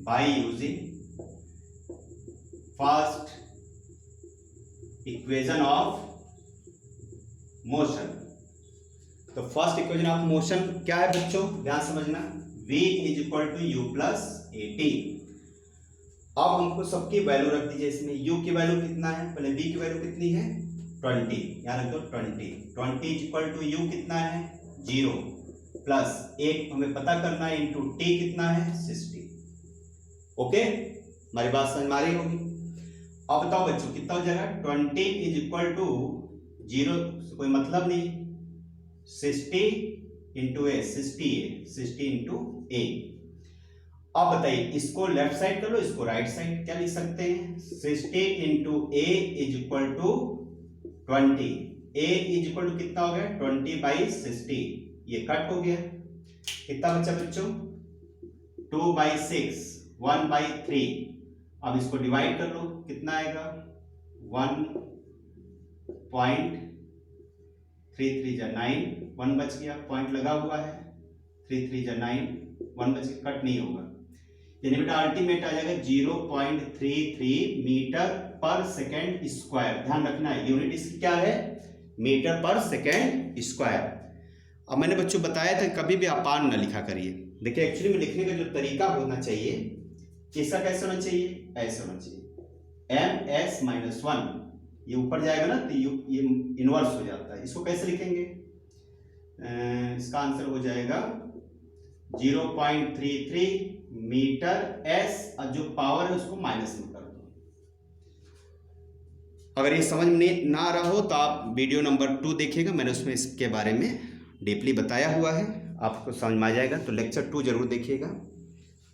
By using first equation of motion. तो फर्स्ट इक्वेशन ऑफ मोशन क्या है बच्चों, ध्यान समझना, v is equal to u plus a t. अब हमको सबकी वैल्यू रख दीजिए इसमें। u की वैल्यू कितना है, पहले v की वैल्यू कितनी है 20, यहाँ रख दो 20 इज इक्वल टू u कितना है 0 प्लस एक हमें पता करना है इंटू t कितना है 60। ओके, हमारी बात समझ में आ रही होगी। अब बताओ बच्चों कितना हो जाएगा, 20 इज इक्वल टू 0 कोई मतलब नहीं, 60 इंटू ए, 60 इंटू ए। अब बताइए इसको लेफ्ट साइड कर लो, इसको राइट साइड, क्या लिख सकते हैं 60 into a is equal to 20। A is equal to कितना हो गया 20/60, ये कट हो गया, कितना बचा बच्चों 2/6, 1/3। अब इसको डिवाइड कर लो, कितना आएगा 1.33 जा 9, 1 बच गया, पॉइंट लगा हुआ है, 3 3 जा 9, 1 बच गया, कट नहीं होगा, यानी बेटा अल्टीमेट आ जाएगा 0.33 मीटर पर सेकेंड स्क्वायर। ध्यान रखना है यूनिट इसकी क्या है, मीटर पर सेकेंड स्क्वायर। अब मैंने बच्चों बताया था कभी भी अपान न लिखा करिए। देखिए एक्चुअली में लिखने का जो तरीका होना चाहिए, ऐसा कैसे होना चाहिए, ऐसे होना चाहिए ms-1, ये ऊपर जाएगा ना तो ये इनवर्स हो जाता है। इसको कैसे लिखेंगे, इसका आंसर हो जाएगा 0.33 मीटर s, और जो पावर है उसको माइनस में कर दो। अगर ये समझ में ना आ रहा हो तो आप वीडियो नंबर 2 देखिएगा, मैंने उसमें इसके बारे में डीपली बताया हुआ है, आपको समझ में आ जाएगा। तो लेक्चर 2 जरूर देखिएगा।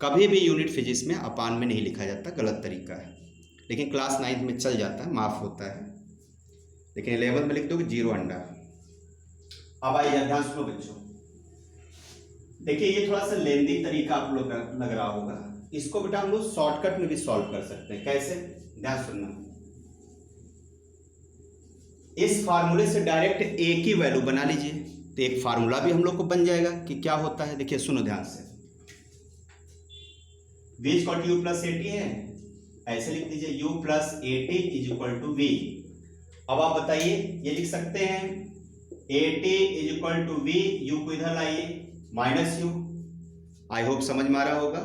कभी भी यूनिट फिजिक्स में अपान में नहीं लिखा जाता, गलत तरीका है, लेकिन क्लास 9 में चल जाता है, माफ होता है, लेकिन 11th में लिख दोगे 0 अंडा। अब आइए ध्यान सुनो बच्चों, देखिए ये थोड़ा सा लेंदी तरीका आप लोग लग रहा होगा, इसको बेटा हम लोग शॉर्टकट में भी सॉल्व कर सकते हैं। कैसे, ध्यान सुनना, इस फार्मूले से डायरेक्ट ए की वैल्यू बना लीजिए, तो एक फार्मूला भी हम लोग को बन जाएगा कि क्या होता है। देखिए सुनो ध्यान से, v is equal to u plus a t है, ऐसे लिख दीजिए u plus a t is equal to v। अब आप बताइए ये लिख सकते हैं a t is equal to v, u को इधर लाइए माइनस u। आई होप समझ में आ रहा होगा।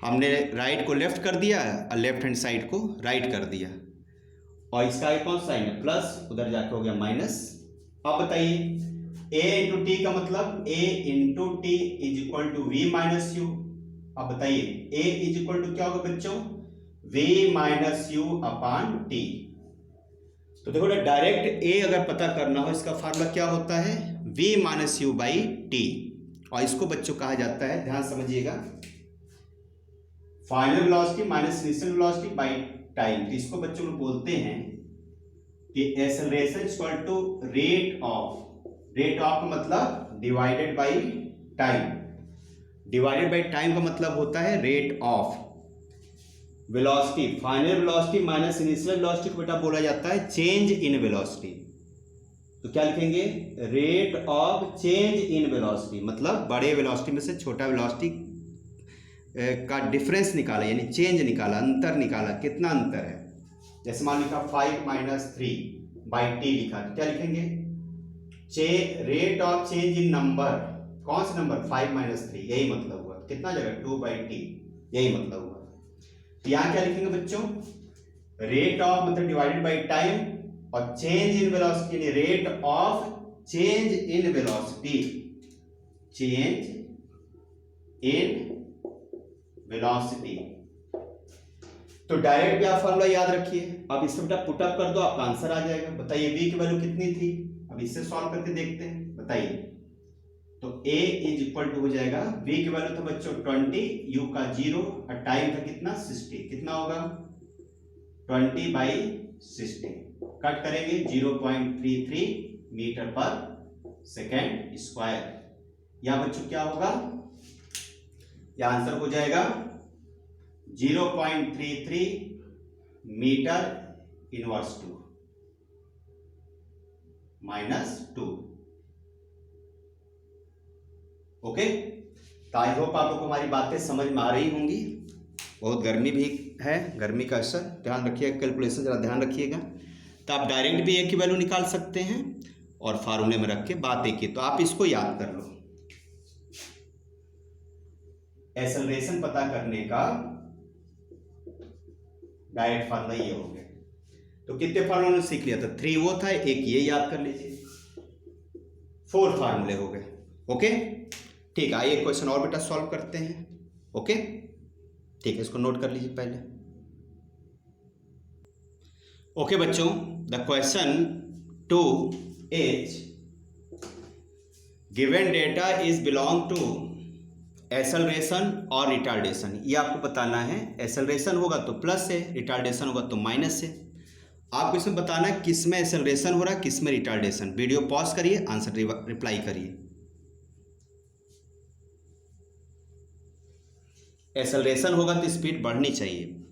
हमने राइट को लेफ्ट कर दिया और लेफ्ट हैंड साइड को राइट कर दिया, और इसका कौन साइन है प्लस, उधर जाके हो गया माइनस। अब बताइए a इंटू टी का मतलब a into t is equal to v minus u. अब बताइए a इज इक्वल टू क्या होगा बच्चों, v minus you upon T. तो देखो डायरेक्ट a अगर पता करना हो, इसका फार्मूला क्या होता है v minus u by t, और इसको बच्चों कहा जाता है, ध्यान समझिएगा, final velocity minus initial velocity by time. तो इसको बच्चों लोग बोलते हैं कि acceleration equal to rate of का मतलब divided by time. Divided by time का मतलब होता है rate of velocity. Final velocity minus initial velocity को बेटा बोला जाता है चेंज इन वेलोसिटी। तो क्या लिखेंगे, rate of change in velocity, मतलब बड़े वेलोसिटी में से छोटा वेलोसिटी का डिफरेंस निकाला, यानी चेंज निकाला, अंतर निकाला, कितना अंतर है। जैसे मान लिखा 5 माइनस 3 बाई टी लिखा, तो क्या लिखेंगे rate of change in number, कौन सा नंबर 5 माइनस 3, यही मतलब हुआ, कितना जगह 2 बाई टी, यही मतलब हुआ। तो यहाँ क्या लिखेंगे बच्चों, रेट ऑफ मतलब डिवाइडेड बाई टाइम, और चेंज इन वेलोसिटी यानी rate of change in velocity, change in velocity. तो डायरेक्ट भी आप फॉर्मूला याद रखिए। अब इससे बेटा पुटअप कर दो, आपका आंसर आ जाएगा। बताइए v की वैल्यू कितनी थी, अब इससे सॉल्व करके देखते हैं, बताइए। तो a इज इक्वल टू हो जाएगा, v की वैल्यू था बच्चों 20, u का 0 और टाइम था कितना 60, कितना होगा 20/60, कट करेंगे 0.33 मीटर पर सेकेंड स्क्वायर। या बच्चों क्या होगा, या आंसर हो जाएगा 0.33 मीटर इनवर्स 2 -2। ओके, तो आई होप आप लोग को हमारी बातें समझ में आ रही होंगी। बहुत गर्मी भी है, गर्मी का असर ध्यान रखिएगा, कैलकुलेशन जरा ध्यान रखिएगा। तो आप डायरेक्ट भी ए की वैल्यू निकाल सकते हैं और फार्मूले में रख के बात एक ही, तो आप इसको याद कर लो। एक्सेलरेशन पता करने का डायरेक्ट फार्मूला ये हो गया। तो कितने फार्मूले सीख लिया था, 3 वो था, एक ये याद कर लीजिए, 4 फार्मूले हो गए। ओके ठीक है, आइए क्वेश्चन और बेटा सॉल्व करते हैं। ओके ठीक है, इसको नोट कर लीजिए पहले। ओके बच्चों, the question 2 is given data is belong to acceleration और रिटार्डेशन। ये आपको बताना है, एक्सेलरेशन होगा तो प्लस है, रिटार्डेशन होगा तो माइनस है। आपको इसमें बताना है किस में एक्सेलरेशन हो रहा है, किस में रिटार्डेशन। वीडियो पॉज करिए, आंसर रिप्लाई करिए। एक्सेलरेशन होगा तो स्पीड बढ़नी चाहिए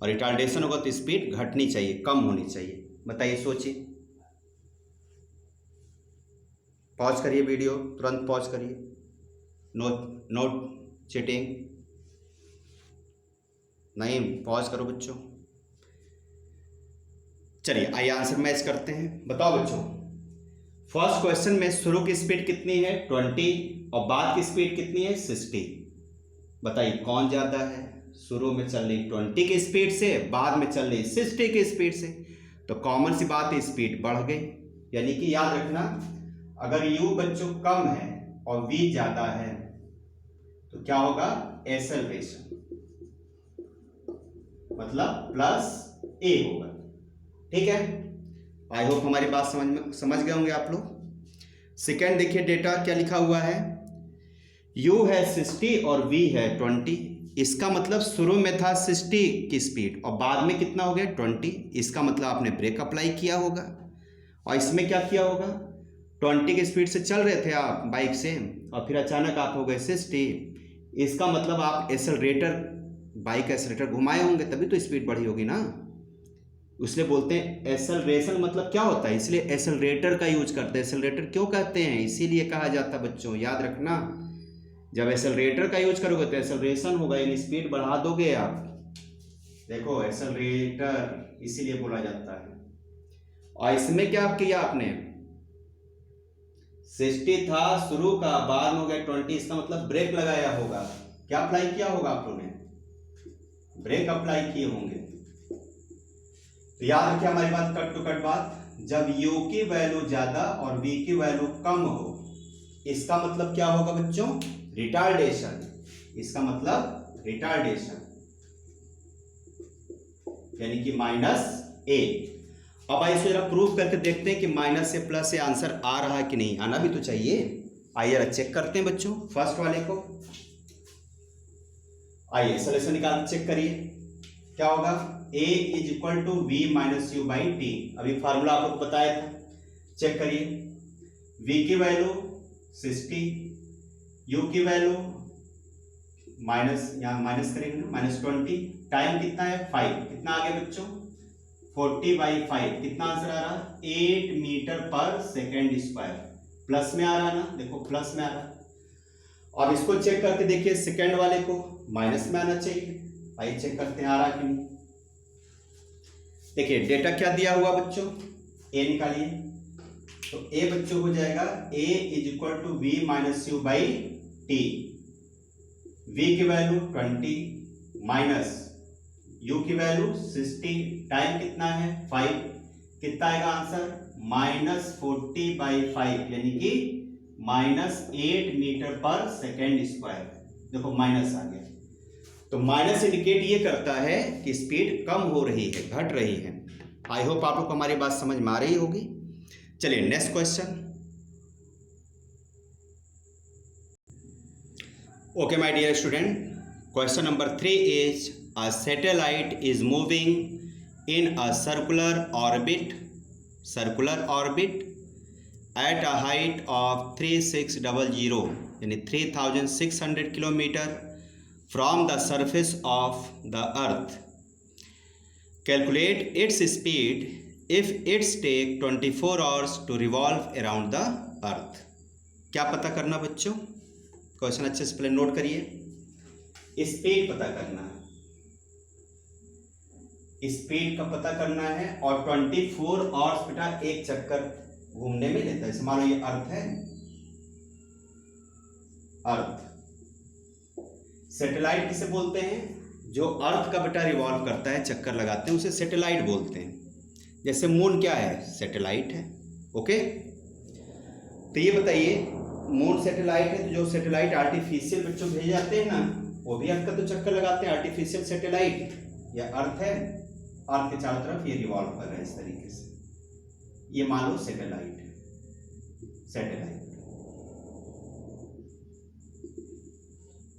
और रिटार्डेशन होगा तो स्पीड घटनी चाहिए, कम होनी चाहिए। बताइए, सोचिए। पॉज करिए वीडियो, तुरंत पॉज करिए, नोट चीटिंग नहीं, पॉज करो बच्चों। चलिए आइए आंसर मैच करते हैं। बताओ बच्चों, फर्स्ट क्वेश्चन में शुरू की स्पीड कितनी है 20 और बाद की स्पीड कितनी है 60। बताइए कौन ज़्यादा है, शुरू में चल रही 20 की स्पीड से, बाद में चल रही 60 की स्पीड से। तो कॉमन सी बात है, स्पीड बढ़ गई। यानी कि याद रखना, अगर u बच्चों कम है और v ज़्यादा है तो क्या होगा, एक्सेलरेशन, मतलब प्लस a होगा। ठीक है, आई होप हमारी बात समझ गए होंगे आप लोग। सेकेंड देखिए, डेटा क्या लिखा हुआ है, u है 60 और v है 20। इसका मतलब शुरू में था 60 की स्पीड और बाद में कितना हो गया 20। इसका मतलब आपने ब्रेक अप्लाई किया होगा। और इसमें क्या किया होगा, 20 की स्पीड से चल रहे थे आप बाइक से और फिर अचानक आप हो गए 60। इसका मतलब आप एक्सेलरेटर, बाइक एक्सेलरेटर घुमाए होंगे, तभी तो स्पीड बढ़ी होगी ना। इसलिए बोलते हैं एक्सेलरेशन मतलब क्या होता है, इसलिए एक्सेलरेटर का यूज करते हैं। एक्सेलरेटर क्यों कहते हैं, इसीलिए कहा जाता है बच्चों, याद रखना। जब एक्सेलरेटर का यूज करोगे तो एक्सेलरेशन होगा, यानी स्पीड बढ़ा दोगे आप। देखो एक्सेलरेटर इसीलिए बोला जाता है। और इसमें क्या किया आपने, 60 था शुरू का, बाद में हो गया 20। इसका मतलब ब्रेक लगाया होगा। क्या अप्लाई किया होगा आप लोगों ने, ब्रेक अप्लाई किए होंगे। तो याद रखिए हमारी बात, कट टू कट बात, जब u की वैल्यू ज्यादा और v की वैल्यू कम हो, इसका मतलब क्या होगा बच्चों, रिटार्डेशन। इसका मतलब रिटार्डेशन, यानी कि -a। अब आइए इसको जरा प्रूफ करके देखते हैं कि माइनस से प्लस से आंसर आ रहा है कि नहीं, आना भी तो चाहिए। आइए जरा चेक करते हैं बच्चों, फर्स्ट वाले को। आइए सॉल्यूशन निकाल चेक करिए, क्या होगा, a is equal to v minus u by t. अभी फार्मूला आपको बताया था, चेक करिए। v की वैल्यू 60, u की वैल्यू माइनस, यहाँ माइनस करेंगे ना, -20। टाइम कितना है 5, कितना आ गया बच्चों 40/5। कितना आंसर आ रहा है 8 मीटर पर सेकेंड स्क्वायर। प्लस में आ रहा है ना, देखो प्लस में आ रहा है। अब इसको चेक करके देखिए, सेकेंड वाले को माइनस में आना चाहिए। आइए चेक करते हैं आ रहा कि नहीं। देखिए डेटा क्या दिया हुआ बच्चों, a निकालिए। तो a बच्चों हो जाएगा a is equal to v minus u by t. v की वैल्यू 20 माइनस u की वैल्यू 60, टाइम कितना है 5। कितना आएगा आंसर -40/5, यानी कि -8 मीटर पर सेकेंड स्क्वायर। देखो माइनस आ गया, तो माइनस इंडिकेट ये करता है कि स्पीड कम हो रही है, घट रही है। आई होप आप लोग को हमारी बात समझ में आ रही होगी। चलिए next question. Okay my dear student, question number 3 is a satellite is moving in a circular orbit circular orbit at a height of 3600 यानी 3600 kilometre from the surface of the earth. Calculate its speed if its take 24 hours to revolve around the earth. क्या पता करना बच्चों? Question अच्छे से पहले note करिए। Speed पता करना है, स्पीड का पता करना है और 24 आवर्स बेटा एक चक्कर घूमने में लेता है। जैसे मान लो ये अर्थ है, अर्थ। सैटेलाइट किसे बोलते हैं? जो अर्थ का बेटा रिवॉल्व करता है, चक्कर लगाते हैं, उसे सैटेलाइट बोलते हैं। जैसे मून क्या है? सैटेलाइट है। ओके, तो ये बताइए मून सैटेलाइट है, तो जो सैटेलाइट आर्टिफिशियल बच्चों भेजे जाते हैं ना, वो भी अर्थ का तो चक्कर लगाते हैं। आर्टिफिशियल सैटेलाइट या अर्थ है, अर्थ के चारों तरफ ये रिवॉल्व कर रहा है इस तरीके से। ये मान लो सैटेलाइट है, सैटेलाइट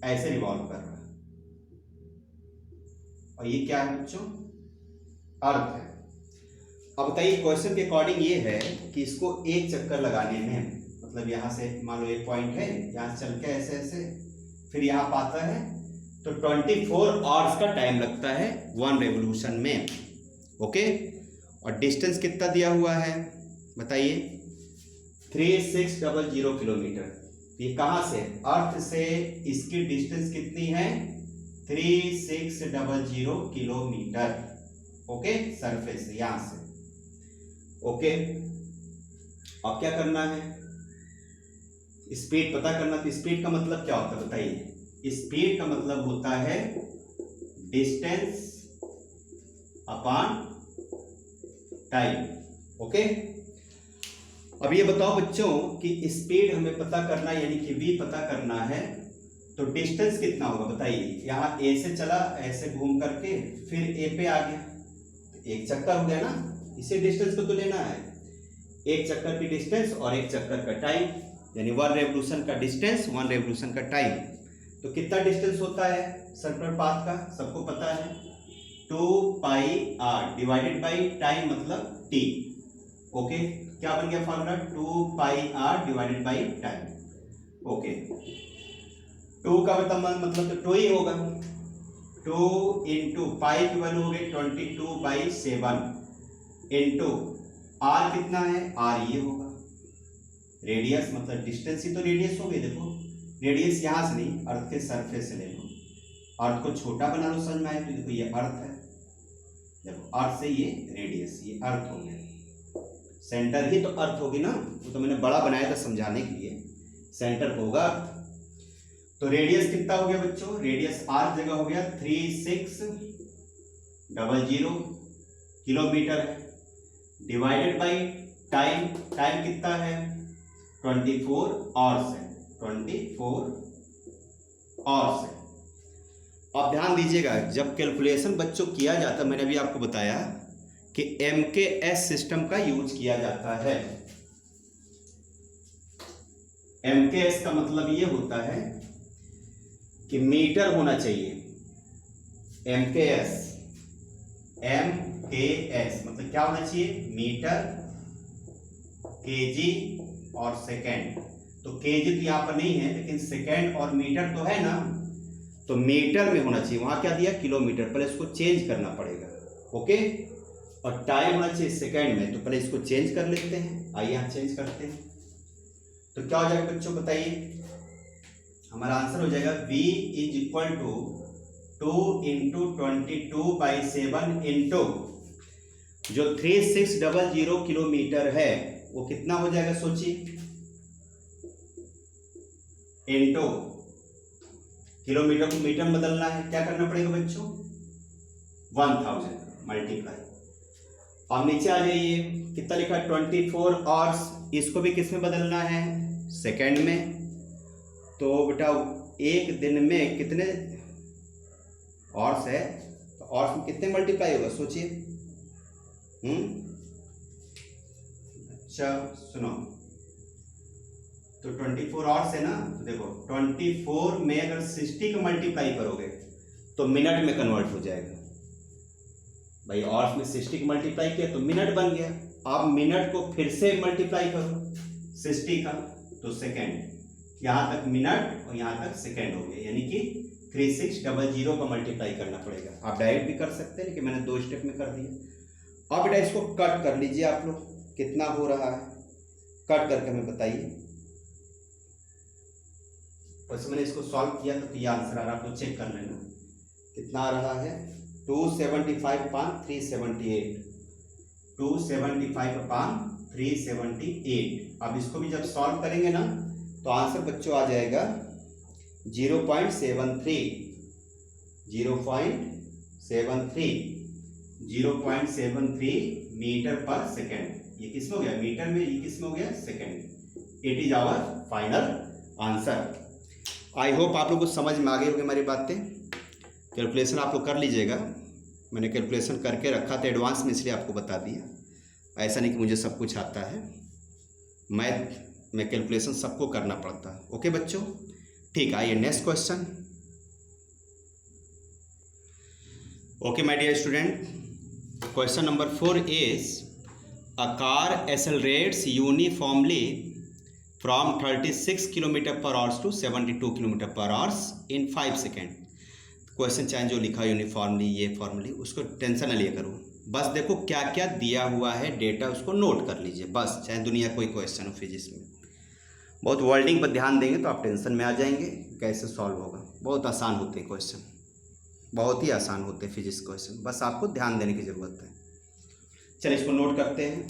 ऐसे रिवॉल्व कर रहा है। और ये क्या है बच्चों? अर्थ है। अब बताइए क्वेश्चन के अकॉर्डिंग ये है कि इसको एक चक्कर लगाने में, मतलब यहाँ से मान लो एक पॉइंट है, यहाँ से चल के ऐसे ऐसे फिर यहाँ पाता है, तो 24 आवर्स का टाइम लगता है 1 रेवोल्यूशन में। ओके, और डिस्टेंस कितना दिया हुआ है बताइए? 3600 किलोमीटर। ये कहाँ से? अर्थ से इसकी डिस्टेंस कितनी है? 3600 किलोमीटर। ओके, सरफेस से, यहां से। ओके, अब क्या करना है? स्पीड पता करना। तो स्पीड का मतलब क्या होता है बताइए? स्पीड का मतलब होता है डिस्टेंस अपॉन टाइम। ओके, अब ये बताओ बच्चों कि स्पीड हमें पता करना यानी कि v पता करना है, तो डिस्टेंस कितना होगा बताइए? यहाँ a से चला, ऐसे घूम करके फिर a पे आ गया, तो एक चक्कर हो गया ना। इसे डिस्टेंस को तो लेना है, एक चक्कर की डिस्टेंस और एक चक्कर का टाइम, यानी 1 रेवोल्यूशन का डिस्टेंस, 1 रेवोल्यूशन का टाइम। तो कितना डिस्टेंस होता है सर्कुलर पाथ का? सबको पता है, 2πr डिवाइडेड बाई टाइम मतलब t। ओके, क्या बन गया formula? 2πr divided by time. Okay, 2 का मतलब तो 2 ही होगा। 2 इंटू पाई की वैल्यू हो गई 22/7 इंटू r कितना है? r ये होगा। रेडियस मतलब डिस्टेंस ही तो रेडियस हो गई। देखो रेडियस यहाँ से नहीं, अर्थ के सरफेस से ले लो, अर्थ को छोटा बना लो, समझ में आए? तो देखो ये अर्थ है, देखो अर्थ से ये रेडियस, ये अर्थ हो गया। सेंटर ही तो अर्थ होगी ना, वो तो मैंने बड़ा बनाया था समझाने के लिए। सेंटर होगा अर्थ। तो रेडियस कितना हो गया बच्चों? रेडियस r जगह हो गया 3600 किलोमीटर है, डिवाइडेड बाई टाइम। टाइम कितना है? 24 आवर्स है, 24 आवर्स है। अब ध्यान दीजिएगा, जब कैलकुलेशन बच्चों किया जाता, मैंने अभी आपको बताया कि MKS सिस्टम का यूज किया जाता है। MKS का मतलब ये होता है कि मीटर होना चाहिए। MKS मतलब क्या होना चाहिए? मीटर, केजी और सेकेंड। तो केजी तो यहाँ पर नहीं है, लेकिन सेकेंड और मीटर तो है ना, तो मीटर में होना चाहिए। वहां क्या दिया? किलोमीटर। पहले इसको चेंज करना पड़ेगा। ओके, और टाइम होना चाहिए सेकेंड में, तो पहले इसको चेंज कर लेते हैं। आइए यहाँ चेंज करते हैं, तो क्या हो जाएगा बच्चों बताइए? हमारा आंसर हो जाएगा v = 2 इंटू 22/7 इंटू जो 3600 किलोमीटर है वो कितना हो जाएगा सोचिए? इंटू किलोमीटर को मीटर में बदलना है, क्या करना पड़ेगा बच्चों? 1000 मल्टीप्लाई। अब नीचे आ जाइए, कितना लिखा है? 24 आवर्स। इसको भी किस में बदलना है? सेकेंड में। तो बेटा एक दिन में कितने आवर्स है? तो आवर्स में कितने मल्टीप्लाई होगा सोचिए? अच्छा सुनो, तो 24 आवर्स है ना, तो देखो 24 में अगर 60 का मल्टीप्लाई करोगे तो मिनट में कन्वर्ट हो जाएगा। भाई आवर्स में 60 का मल्टीप्लाई किया तो मिनट बन गया। अब मिनट को फिर से मल्टीप्लाई करो 60 का, तो सेकेंड, यहाँ तक मिनट और यहाँ तक सेकेंड हो गया, यानी कि 3600 का मल्टीप्लाई करना पड़ेगा। आप डायरेक्ट भी कर सकते हैं, लेकिन मैंने 2 स्टेप में कर दिया। अब बेटा इसको कट कर लीजिए आप लोग, कितना हो रहा है कट करके हमें बताइए। वैसे मैंने इसको सॉल्व किया तो ये आंसर आ रहा है, आप लोग चेक कर लेना कितना आ रहा है। 275/378, 275/378। अब इसको भी जब सॉल्व करेंगे ना तो आंसर बच्चों आ जाएगा 0.73, 0.73 मीटर पर सेकेंड। ये किस में हो गया मीटर में, ये किस में हो गया second. It is our final answer. I hope आप लोग को समझ में आ गई होगी हमारी बातें। कैलकुलेशन आप लोग कर लीजिएगा, मैंने कैलकुलेशन करके रखा था एडवांस में, इसलिए आपको बता दिया। ऐसा नहीं कि मुझे सब कुछ आता है, मैथ में कैलकुलेशन सबको करना पड़ता है। ओके बच्चों, ठीक। आइए next question. Okay my dear student, question number 4 is a car accelerates uniformly from 36 km/h to 72 km/h in 5 second. Question चाहे जो लिखा यूनिफॉर्मली, ये फॉर्मली, उसको टेंशन न लिया करो, बस देखो क्या क्या दिया हुआ है डेटा, उसको नोट कर लीजिए बस। चाहे दुनिया कोई क्वेश्चन हो फिजिक्स में, बहुत वर्डिंग पर ध्यान देंगे तो आप टेंशन में आ जाएंगे कैसे सॉल्व होगा। बहुत आसान होते हैं क्वेश्चन, बहुत ही आसान होते हैं फिजिक्स क्वेश्चन, बस आपको ध्यान देने की ज़रूरत है। चलिए इसको नोट करते हैं।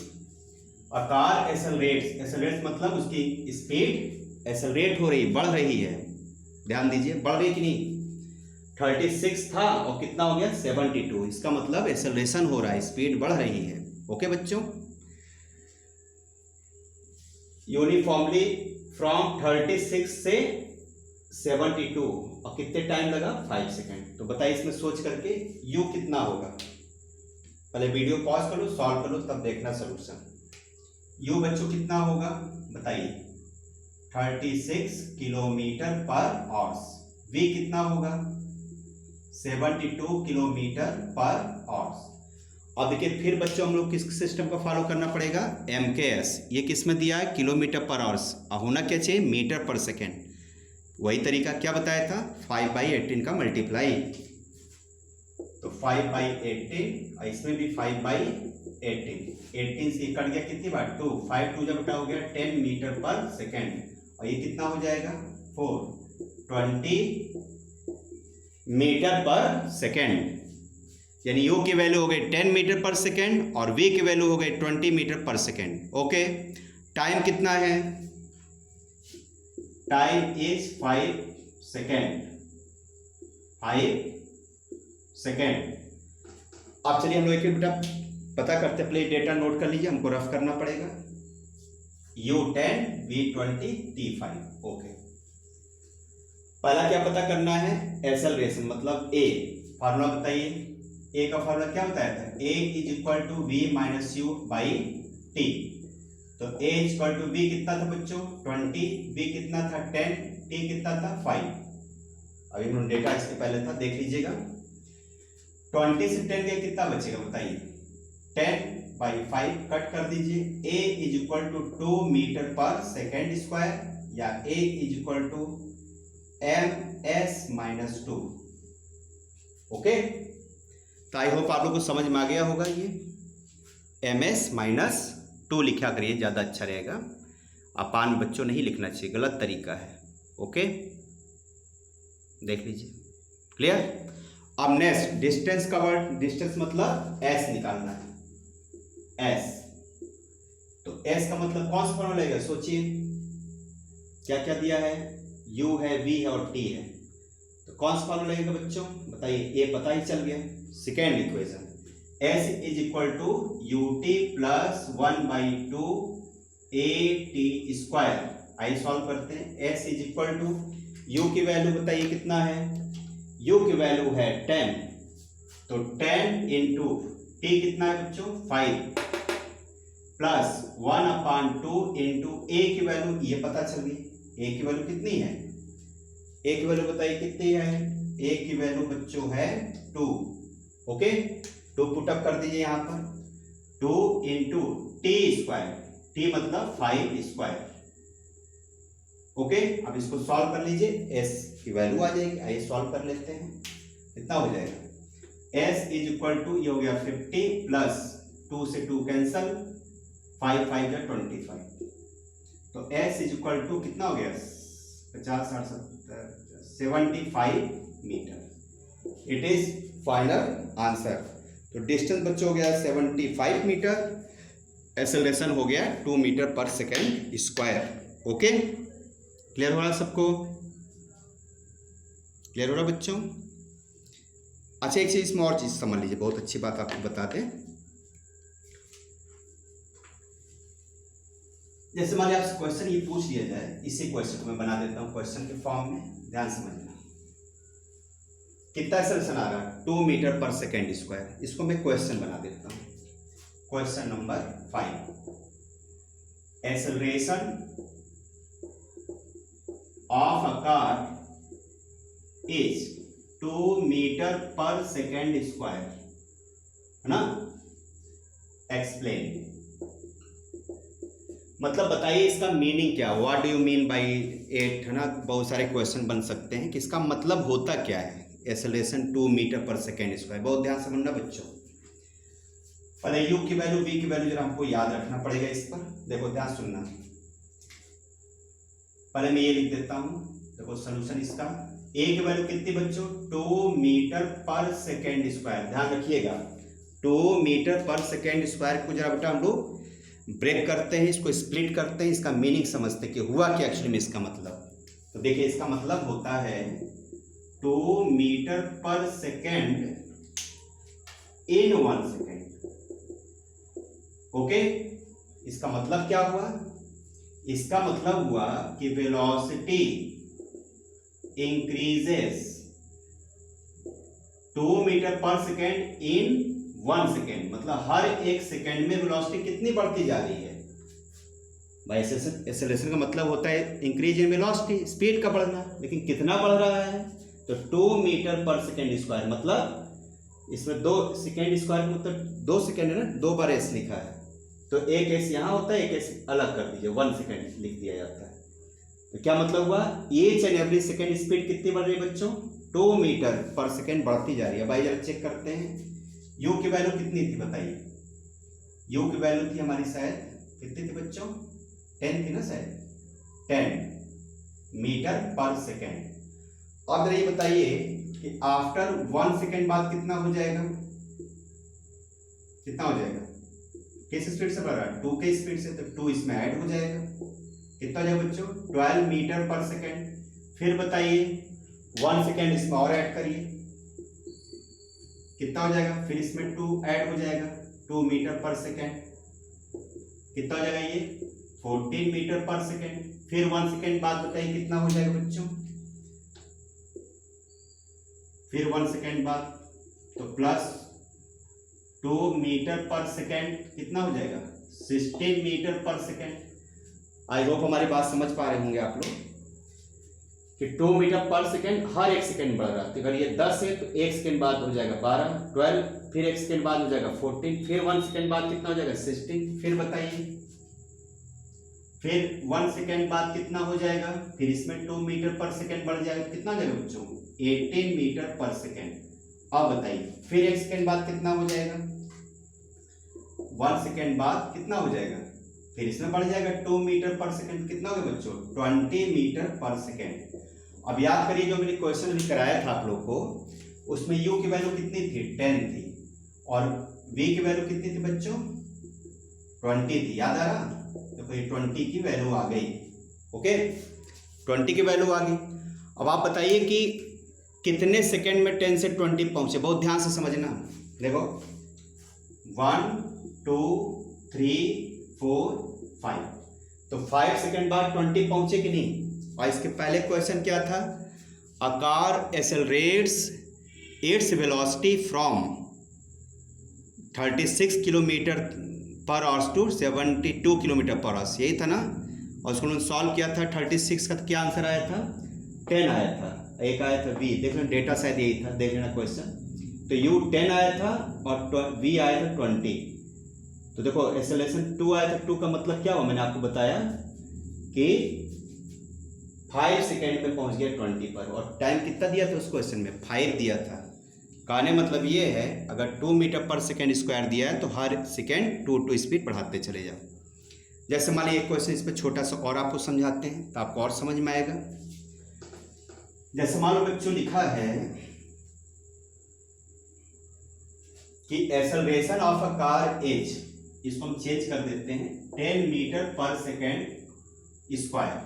अ कार एक्सेलरेट्स मतलब उसकी स्पीड एक्सेलरेट हो रही, बढ़ रही है। ध्यान दीजिए, बढ़ रही कि नहीं। 36 था और कितना हो गया 72, इसका मतलब एक्सेलरेशन हो रहा है, स्पीड बढ़ रही है। ओके बच्चों, यूनिफॉर्मली फ्रॉम 36 से 72 और कितने टाइम लगा 5 सेकेंड। तो बताइए इसमें सोच करके यू कितना होगा। पहले वीडियो पॉज कर लो, सॉल्व कर लो, तब देखना सोल्यूशन। यू बच्चों कितना होगा बताइए, 36 km/h। वी कितना होगा 72 km/h। अब देखिए फिर बच्चों हम लोग किस सिस्टम को फॉलो करना पड़ेगा, MKS। ये किस में दिया है km/h, होना क्या चाहिए मीटर पर सेकेंड। वही तरीका क्या बताया था, 5/18 का मल्टीप्लाई। तो 5/18 और इसमें भी 5/18, 18 से कट गया कितनी बार 2, 5 2 जब बटा हो गया 10 मीटर पर सेकेंड। और ये कितना हो जाएगा 420 मीटर पर सेकेंड। यानी यू की वैल्यू हो गई 10 मीटर पर सेकेंड और वी की वैल्यू हो गई 20 मीटर पर सेकेंड। ओके, टाइम कितना है, टाइम इज 5 सेकेंड, 5 सेकेंड। अब चलिए हम लोग एक बेटा पता करते हैं, प्लीज डेटा नोट कर लीजिए, हमको रफ करना पड़ेगा। U10 V20 T5। ओके, पहला क्या पता करना है, एक्सेलरेशन मतलब A। फार्मूला बताइए, A का फार्मूला क्या बताया था, A = V - U/T। तो A = V कितना था बच्चों 20, V कितना था 10, T कितना था 5। अभी हम डेटा इसके पहले था, देख लीजिएगा। 20 से 10 गया कितना बचेगा बताइए, 10/5 कट कर दीजिए। A = 2 मीटर पर सेकेंड स्क्वायर या A = ms-2। ओके, तो आई होप आप लोग को समझ में आ गया होगा। ये ms-2 लिखा करिए, ज़्यादा अच्छा रहेगा। अपान बच्चों नहीं लिखना चाहिए, गलत तरीका है। ओके, देख लीजिए, क्लियर। अब नेक्स्ट डिस्टेंस का वर्ड, डिस्टेंस मतलब s निकालना है, s। तो s का मतलब कौन सा फॉर्मूला लगेगा, सोचिए क्या क्या दिया है, u है, v है और t है। तो कौन सा फॉर्मूला लगेगा बच्चों बताइए, ये पता ही चल गया, second equation. s = ut + 1/2 at²। आइए सॉल्व करते हैं। s = u की वैल्यू बताइए कितना है, u की वैल्यू है 10, तो 10 × t कितना है बच्चों 5 प्लस 1/2 × a की वैल्यू, ये पता चल गई। a की वैल्यू कितनी है, a की वैल्यू बताइए कितनी है, a की वैल्यू बच्चों है 2। ओके, 2 पुट अप कर दीजिए यहाँ पर। 2 इंटू टी स्क्वायर, टी मतलब 5 स्क्वायर। ओके, अब इसको सॉल्व कर लीजिए, एस की वैल्यू आ जाएगी। आइए सॉल्व कर लेते हैं, कितना हो जाएगा, एस इज इक्वल टू, ये हो गया 50 प्लस 2 से 2 कैंसल, 5 5 जा 25, तो एस इज इक्वल टू कितना हो गया, 50 60 70 75 metre. It is final answer. तो डिस्टेंस बच्चों हो गया 75 मीटर, एक्सेलरेशन हो गया 2 मीटर पर सेकेंड स्क्वायर। ओके, क्लियर हो रहा सबको, क्लियर हो रहा बच्चों। अच्छा, एक चीज इसमें और चीज समझ लीजिए, बहुत अच्छी बात आपको बताते हैं। जैसे मान लिया आपसे क्वेश्चन ये पूछ लिया जाए, इसी क्वेश्चन को मैं बना देता हूं क्वेश्चन के फॉर्म में, ध्यान समझना। कितना एक्सेलरेशन आ रहा है, 2 मीटर पर सेकेंड स्क्वायर। इसको मैं क्वेश्चन बना देता हूं, question number 5, acceleration of a car is 2 metre पर सेकेंड स्क्वायर, है ना। एक्सप्लेन, मतलब बताइए इसका मीनिंग क्या, what do you mean by it, है ना। बहुत सारे क्वेश्चन बन सकते हैं कि इसका मतलब होता क्या है, एक्सेलरेशन 2 मीटर पर सेकेंड स्क्वायर। बहुत ध्यान से समझना बच्चों, पहले u की वैल्यू v की वैल्यू जरा हमको याद रखना पड़ेगा इस पर। देखो ध्यान सुनना, पहले मैं ये लिख देता हूं, देखो सोल्यूशन इसका, a की वैल्यू कितनी बच्चों, 2 मीटर पर सेकेंड स्क्वायर। ध्यान रखिएगा, 2 मीटर पर सेकेंड स्क्वायर को जरा बेटा हम लोग ब्रेक करते हैं, इसको स्प्लिट करते हैं, इसका मीनिंग समझते हैं कि हुआ क्या एक्चुअली में इसका मतलब। तो देखिए इसका मतलब होता है 2 मीटर पर सेकेंड इन 1 सेकेंड। ओके, इसका मतलब क्या हुआ, इसका मतलब हुआ कि वेलोसिटी इंक्रीजेस 2 मीटर पर सेकेंड इन 1 सेकेंड, मतलब हर एक सेकेंड में वेलोसिटी कितनी बढ़ती जा रही है भाई। एक्सेलरेशन का मतलब होता है इंक्रीज इन वेलोसिटी, स्पीड का बढ़ना, लेकिन कितना बढ़ रहा है, तो 2 मीटर पर सेकेंड स्क्वायर, मतलब इसमें 2 सेकेंड स्क्वायर मतलब 2 सेकेंड है ना, 2 बार एस लिखा है, तो एक एस यहाँ होता है, एक एस अलग कर दीजिए, 1 सेकेंड लिख दिया जाता है। तो क्या मतलब हुआ, each and every second speed कितनी बढ़ रही है बच्चों, 2 मीटर पर सेकेंड बढ़ती जा रही है। भाई जरा चेक करते हैं, यू की वैल्यू कितनी थी बताइए, यू की वैल्यू थी हमारी शायद कितनी थी बच्चों, 10 थी ना शायद, 10 मीटर पर सेकेंड। अब जरा ये बताइए कि आफ्टर 1 सेकेंड बाद कितना हो जाएगा, कितना हो जाएगा, किस स्पीड से बढ़ रहा है, 2 के स्पीड से, तो 2 इसमें ऐड हो जाएगा, कितना हो जाएगा बच्चों, 12 मीटर पर सेकेंड। फिर बताइए 1 सेकेंड इसमें और ऐड करिए, कितना हो जाएगा, फिर इसमें 2 ऐड हो जाएगा, 2 मीटर पर सेकेंड, कितना हो जाएगा ये 14 मीटर पर सेकेंड। फिर 1 सेकेंड बाद बताइए कितना हो जाएगा बच्चों, फिर 1 सेकेंड बाद, तो प्लस 2 मीटर पर सेकेंड, कितना हो जाएगा 16 मीटर पर सेकेंड। आई होप हमारी बात समझ पा रहे होंगे आप लोग कि 2 मीटर पर सेकेंड हर एक सेकेंड बढ़ रहा है। तो अगर ये 10 है तो 1 सेकेंड बाद हो जाएगा 12, 12, फिर 1 सेकेंड बाद हो जाएगा 14, फिर 1 सेकेंड बाद कितना हो जाएगा 16। फिर बताइए, फिर 1 सेकेंड बाद कितना हो जाएगा, फिर इसमें 2 मीटर पर सेकेंड बढ़ जाएगा, कितना हो जाएगा बच्चों 18 मीटर पर सेकेंड। अब बताइए फिर 1 सेकेंड बाद कितना हो जाएगा, 1 सेकेंड बाद कितना हो जाएगा, फिर इसमें बढ़ जाएगा 2 मीटर पर सेकेंड, कितना होगा बच्चों 20 मीटर पर सेकेंड। अब याद करिए जो मैंने क्वेश्चन भी कराया था आप लोग को, उसमें u की वैल्यू कितनी थी 10 थी, और v की वैल्यू कितनी थी बच्चों 20 थी, याद आ रहा, देखो ये 20 की वैल्यू आ गई। ओके, 20 की वैल्यू आ गई। अब आप बताइए कि कितने सेकेंड में 10 से 20 पहुंचे, बहुत ध्यान से समझना। देखो 1 2 3 4 5, तो 5 सेकेंड बाद 20 पहुंचे कि नहीं। और इसके पहले क्वेश्चन क्या था, a car accelerates its velocity from 36 kilometre per hours to 72 kilometre per hours, यही था ना। और उसको उन्होंने सॉल्व किया था, 36 का क्या आंसर आया था 10 आया था, एक आया था v, देख लेना डेटा शायद यही था, देख लेना क्वेश्चन। तो u 10 आया था और v आया था 20, तो देखो एक्सेलरेशन 2 आया तो 2 का मतलब क्या हुआ, मैंने आपको बताया कि 5 सेकेंड में पहुंच गया 20 पर, और टाइम कितना दिया था उस क्वेश्चन में, 5 दिया था। कहने मतलब ये है अगर 2 मीटर पर सेकेंड स्क्वायर दिया है तो हर सेकेंड 2 स्पीड बढ़ाते चले जाओ। जैसे मान लीजिए एक क्वेश्चन इस पर छोटा सा और आपको समझाते हैं तो आपको और समझ में आएगा। जैसे मान लो बच्चों लिखा है कि acceleration of a car is, इसको हम चेंज कर देते हैं 10 मीटर पर सेकेंड स्क्वायर।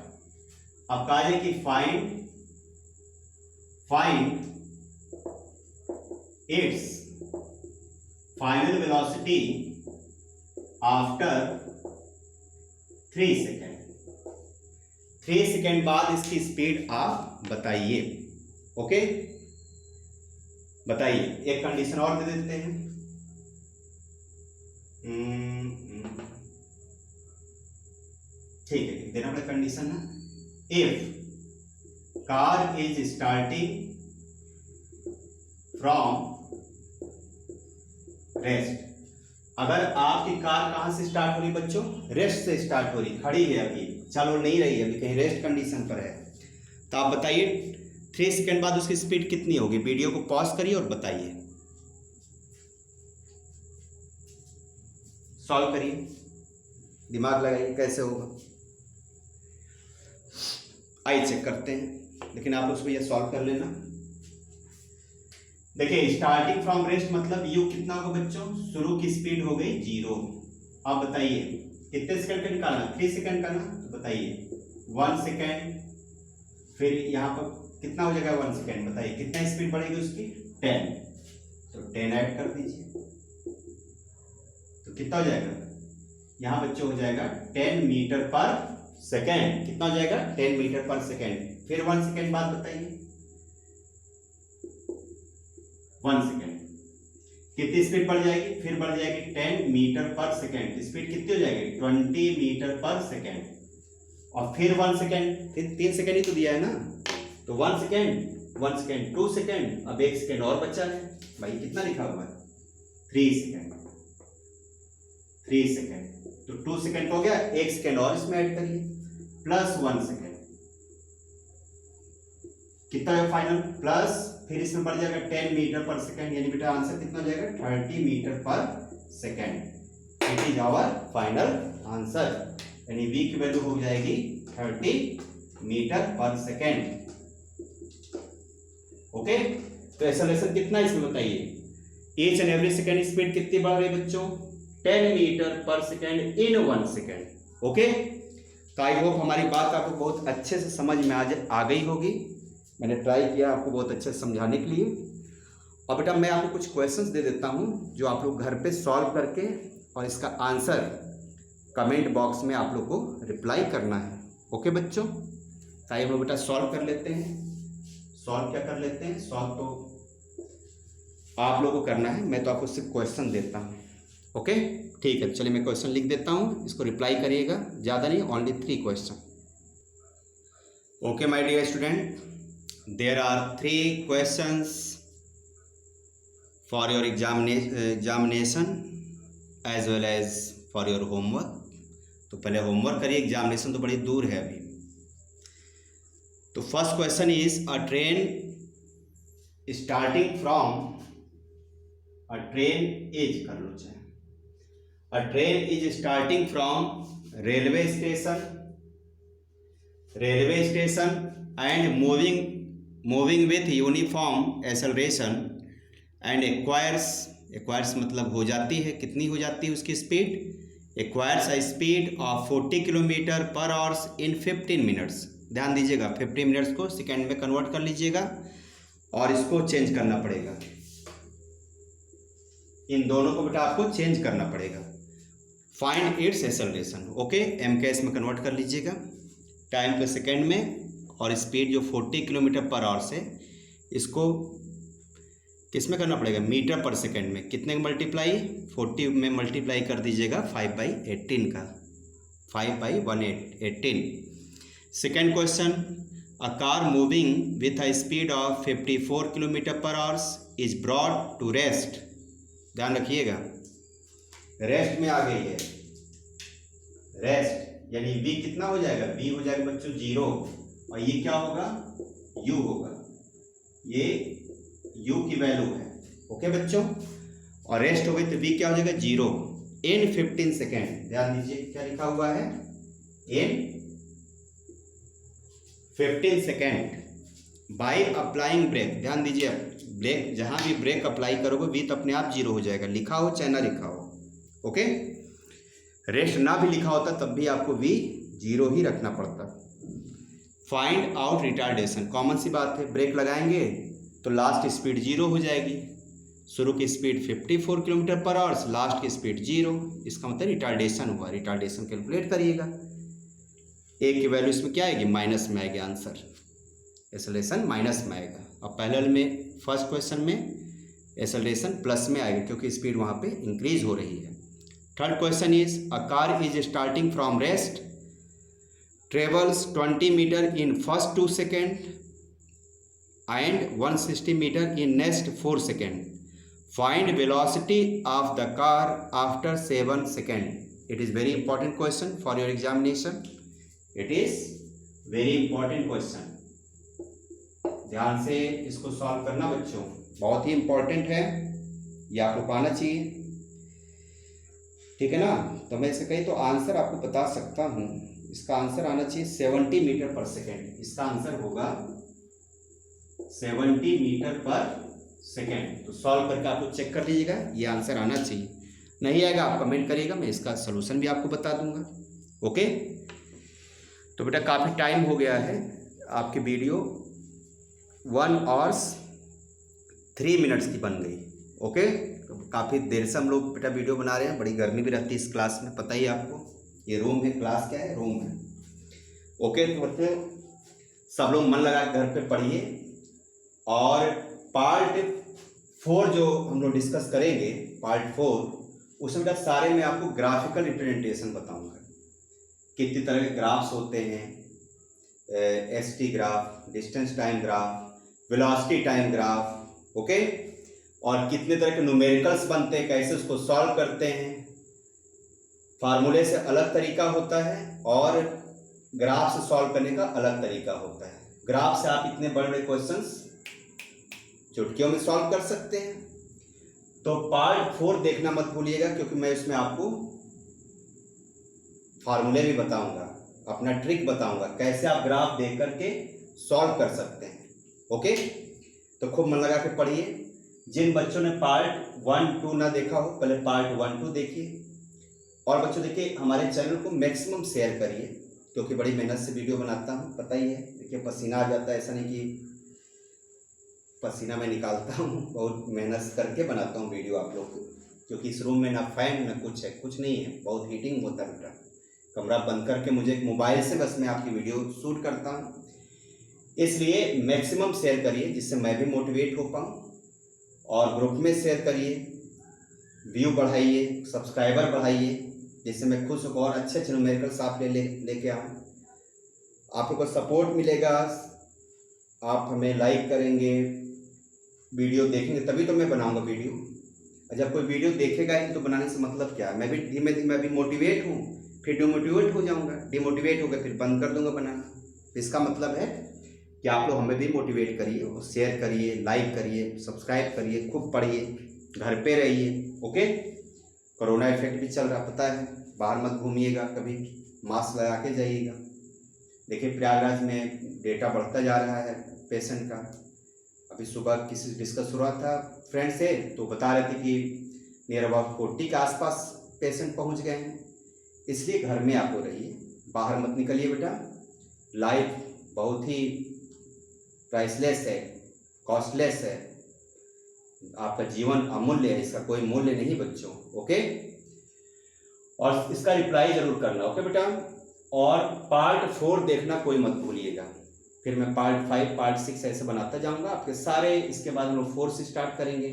अब कहा जाए कि find its final velocity after 3 second. 3 second बाद इसकी स्पीड आप बताइए। ओके, बताइए। एक कंडीशन और दे देते हैं। ठीक है, देना पड़ेगा कंडीशन ना। If car is starting from rest, अगर आपकी कार कहां से स्टार्ट हो रही बच्चों, रेस्ट से स्टार्ट हो रही, खड़ी है अभी, चलो नहीं रही है अभी, कहीं रेस्ट कंडीशन पर है, तो आप बताइए 3 सेकेंड बाद उसकी स्पीड कितनी होगी। वीडियो को पॉज करिए और बताइए, सॉल्व करिए, दिमाग लगाइए कैसे होगा। आइए चेक करते हैं, लेकिन आप उसको ये सॉल्व कर लेना। देखिए स्टार्टिंग फ्रॉम रेस्ट मतलब यू कितना होगा बच्चों, शुरू की स्पीड हो गई 0। आप बताइए कितने सेकंड का निकालना, 3 सेकंड का ना, तो बताइए 1 सेकंड, फिर यहाँ पर कितना हो जाएगा 1 सेकंड, बताइए कितना स्पीड बढ़ेगी उसकी 10, तो 10 ऐड कर दीजिए तो कितना हो जाएगा, यहाँ बच्चों हो जाएगा 10 मीटर पर सेकेंड। कितना हो जाएगा 10 मीटर पर सेकेंड। फिर 1 सेकेंड बाद बताइए 1 सेकेंड कितनी स्पीड बढ़ जाएगी, फिर बढ़ जाएगी 10 मीटर पर सेकेंड, स्पीड कितनी हो जाएगी 20 मीटर पर सेकेंड। और फिर 1 सेकेंड, फिर 3 सेकेंड ही तो दिया है ना, तो 1 सेकेंड 2 सेकेंड, अब 1 सेकेंड और बचा है भाई, कितना लिखा हुआ है 3 सेकेंड। तो 2 सेकेंड हो गया, 1 सेकेंड और इसमें ऐड करिए प्लस 1 सेकेंड, कितना है फाइनल, प्लस फिर इसमें बढ़ जाएगा 10 मीटर पर सेकेंड, यानी बेटा आंसर कितना हो जाएगा 30 मीटर पर second. It is our final answer, यानी v की वैल्यू हो जाएगी 30 मीटर पर सेकेंड। ओके, तो एक्सेलरेशन कितना इसमें बताइए, each and every second speed कितनी बढ़ रही है बच्चों, 10 मीटर पर सेकेंड इन 1 सेकेंड। ओके, तो आई होप हमारी बात आपको बहुत अच्छे से समझ में आ गई होगी। मैंने ट्राई किया आपको बहुत अच्छे से समझाने के लिए। और बेटा मैं आपको कुछ क्वेश्चंस दे देता हूं जो आप लोग घर पे सॉल्व करके और इसका आंसर कमेंट बॉक्स में आप लोग को रिप्लाई करना है। ओके बच्चों, तो आइए हम बेटा सॉल्व कर लेते हैं। सॉल्व क्या कर लेते हैं, सॉल्व तो आप लोगों को करना है, मैं तो आपको सिर्फ क्वेश्चन देता हूँ। ओके ठीक है, चलिए मैं क्वेश्चन लिख देता हूँ, इसको रिप्लाई करिएगा, ज़्यादा नहीं, only 3 question. Okay my dear student, there are 3 questions for your examination as well as for your homework. तो पहले होमवर्क करिए, एग्जामिनेशन तो बड़ी दूर है अभी। तो first question is a train starting from, a train is कर लो चाहे, a train is starting from railway station and moving with uniform acceleration and acquires मतलब हो जाती है, कितनी हो जाती है उसकी speed, acquires a speed of 40 kilometre per hours in 15 minutes. ध्यान दीजिएगा 15 मिनट्स को सेकेंड में कन्वर्ट कर लीजिएगा और इसको चेंज करना पड़ेगा, इन दोनों को बेटा आपको चेंज करना पड़ेगा। Find its acceleration, okay, M K S में कन्वर्ट कर लीजिएगा, टाइम पे सेकेंड में, और स्पीड जो 40 किलोमीटर पर आवर से, इसको किस में करना पड़ेगा, मीटर पर सेकेंड में। कितने का मल्टीप्लाई, 40 में मल्टीप्लाई कर दीजिएगा 5/18 का, 5/18। Second question, a car moving with a speed of 54 kilometre per hours is brought to rest. ध्यान रखिएगा, रेस्ट में आ गई है, रेस्ट यानी v कितना हो जाएगा, v हो जाएगा बच्चों 0, और ये क्या होगा, u होगा, ये u की वैल्यू है। ओके बच्चों, और रेस्ट हो गई तो v क्या हो जाएगा 0 इन 15 सेकेंड। ध्यान दीजिए क्या लिखा हुआ है, इन 15 सेकेंड बाई अप्लाइंग ब्रेक। ध्यान दीजिए, ब्रेक जहां भी ब्रेक अप्लाई करोगे v तो अपने आप 0 हो जाएगा, लिखा हो चाहे ना लिखा हो। ओके, रेस्ट ना भी लिखा होता तब भी आपको v 0 ही रखना पड़ता। फाइंड आउट रिटार्डेशन, कॉमन सी बात है, ब्रेक लगाएंगे तो लास्ट स्पीड 0 हो जाएगी। शुरू की speed 54 kilometre per hours, last की स्पीड 0, इसका मतलब रिटार्डेशन हुआ। रिटार्डेशन कैलकुलेट करिएगा, ए की वैल्यू इसमें क्या आएगी, माइनस में आएगी आंसर, एक्सेलरेशन माइनस में आएगा। अब पहले में फर्स्ट क्वेश्चन में एक्सेलरेशन प्लस में आएगा क्योंकि स्पीड वहाँ पे इंक्रीज हो रही है। Third question is a car is starting from rest, travels 20 metre in first 2 second and 160 metre in next 4 seconds. Find velocity of the car after 7 seconds. It is very important question for your examination. It is very important question. ध्यान से इसको solve करना बच्चों, बहुत ही important है, ये आपको पाना चाहिए, ठीक है ना। तो मैं इसे कही तो आंसर आपको बता सकता हूँ, इसका आंसर आना चाहिए 70 मीटर पर सेकेंड। इसका आंसर होगा 70 मीटर पर सेकेंड। तो सॉल्व करके आप लोग चेक कर लीजिएगा, ये आंसर आना चाहिए। नहीं आएगा आप कमेंट करिएगा, मैं इसका सोल्यूशन भी आपको बता दूंगा। ओके, तो बेटा काफ़ी टाइम हो गया है, आपकी वीडियो 1 और 3 मिनट्स की बन गई। ओके, तो काफ़ी देर से हम लोग बेटा वीडियो बना रहे हैं, बड़ी गर्मी भी रहती है इस क्लास में, पता ही आपको। ये रूम है, क्लास क्या है, रूम है। ओके, तो बच्चों सब लोग मन लगा घर पे पढ़िए, और पार्ट 4 जो हम लोग डिस्कस करेंगे, पार्ट 4, उसमें बेटा सारे में आपको ग्राफिकल रिप्रेजेंटेशन बताऊंगा, कितनी तरह के ग्राफ्स होते हैं, ST graph, distance time graph, velocity time graph, okay, और कितने तरह के न्यूमेरिकल्स बनते हैं, कैसे उसको सॉल्व करते हैं। फार्मूले से अलग तरीका होता है और ग्राफ से सॉल्व करने का अलग तरीका होता है। ग्राफ से आप इतने बड़े बड़े क्वेश्चंस चुटकियों में सॉल्व कर सकते हैं। तो पार्ट 4 देखना मत भूलिएगा, क्योंकि मैं इसमें आपको फार्मूले भी बताऊंगा, अपना ट्रिक बताऊंगा, कैसे आप ग्राफ देख करके सॉल्व कर सकते हैं। ओके, तो खूब मन लगा के पढ़िए। जिन बच्चों ने पार्ट 1, 2 ना देखा हो, पहले पार्ट 1, 2 देखिए। और बच्चों देखिए, हमारे चैनल को मैक्सिमम शेयर करिए, क्योंकि बड़ी मेहनत से वीडियो बनाता हूँ, पता ही है। देखिए पसीना आ जाता है, ऐसा नहीं कि पसीना मैं निकालता हूँ, बहुत मेहनत करके बनाता हूँ वीडियो आप लोग को, क्योंकि इस रूम में ना फैन ना कुछ है, कुछ नहीं है, बहुत हीटिंग होता है बेटा। कमरा बंद करके मुझे मोबाइल से बस मैं आपकी वीडियो शूट करता हूँ, इसलिए मैक्सिमम शेयर करिए जिससे मैं भी मोटिवेट हो पाऊँ, और ग्रुप में शेयर करिए, व्यू बढ़ाइए, सब्सक्राइबर बढ़ाइए, जिससे मैं खुश होकर और अच्छे अच्छे न्यूमेरिकल्स आप लेके आऊँ। आप लोग को सपोर्ट मिलेगा, आप हमें लाइक करेंगे, वीडियो देखेंगे तभी तो मैं बनाऊंगा वीडियो। और जब कोई वीडियो देखेगा ही तो बनाने से मतलब क्या है, मैं भी धीमे धीमे अभी मोटिवेट हूँ, फिर डिमोटिवेट हो जाऊँगा, डिमोटिवेट होकर फिर बंद कर दूंगा बनाना। इसका मतलब है कि आप लोग हमें भी मोटिवेट करिए, और शेयर करिए, लाइक करिए, सब्सक्राइब करिए, खूब पढ़िए, घर पे रहिए। ओके, कोरोना इफेक्ट भी चल रहा पता है, बाहर मत घूमिएगा कभी, मास्क लगा के जाइएगा। देखिए प्रयागराज में डेटा बढ़ता जा रहा है पेशेंट का। अभी सुबह किसी डिस्कस हो रहा था फ्रेंड से, तो बता रहे थे कि नियर अबाउट 40 के आसपास पेशेंट पहुंच गए हैं। इसलिए घर में आप लोग रहिए, बाहर मत निकलिए बेटा। लाइफ बहुत ही प्राइसलेस है, कॉस्टलेस है, आपका जीवन अमूल्य है, इसका कोई मूल्य नहीं बच्चों। ओके, और इसका रिप्लाई जरूर करना। ओके बेटा, और पार्ट 4 देखना कोई मत भूलिएगा, फिर मैं पार्ट 5, पार्ट 6 ऐसे बनाता जाऊंगा आपके सारे। इसके बाद हम लोग 4 से स्टार्ट करेंगे।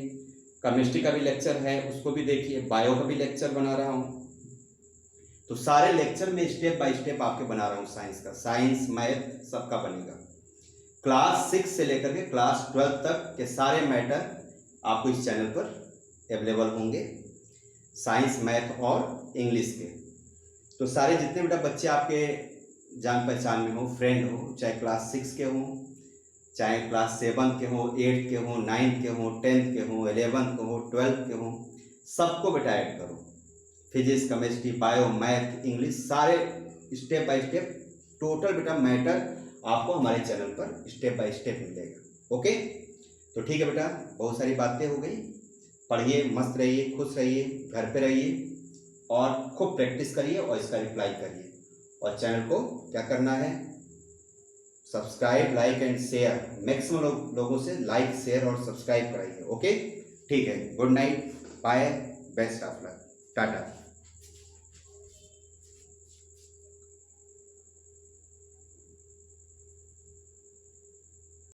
केमिस्ट्री का भी लेक्चर है, उसको भी देखिए, बायो का भी लेक्चर बना रहा हूँ। तो सारे लेक्चर में स्टेप बाय स्टेप आपके बना रहा हूँ, साइंस का, साइंस मैथ सबका बनेगा। क्लास 6 से लेकर के क्लास 12 तक के सारे मैटर आपको इस चैनल पर अवेलेबल होंगे। साइंस, मैथ और इंग्लिश के। तो सारे जितने बेटा बच्चे आपके जान पहचान में हो, फ्रेंड हो, चाहे क्लास 6 के हों, चाहे क्लास 7 के हों, 8 के हों, 9 के हों, 10th के हों, 11th के हों, 12th के हों, सबको बेटा ऐड करो। Physics, chemistry, bio, math, English, सारे स्टेप बाय स्टेप टोटल बेटा मैटर आपको हमारे चैनल पर स्टेप बाय स्टेप मिलेगा। ओके, तो ठीक है बेटा, बहुत सारी बातें हो गई। पढ़िए, मस्त रहिए, खुश रहिए, घर पे रहिए और खूब प्रैक्टिस करिए और इसका रिप्लाई करिए। और चैनल को क्या करना है, subscribe, like and share, maximum लोगों से लाइक, शेयर और सब्सक्राइब कराइए। ओके, ठीक है, good night, bye, best of luck, Tata.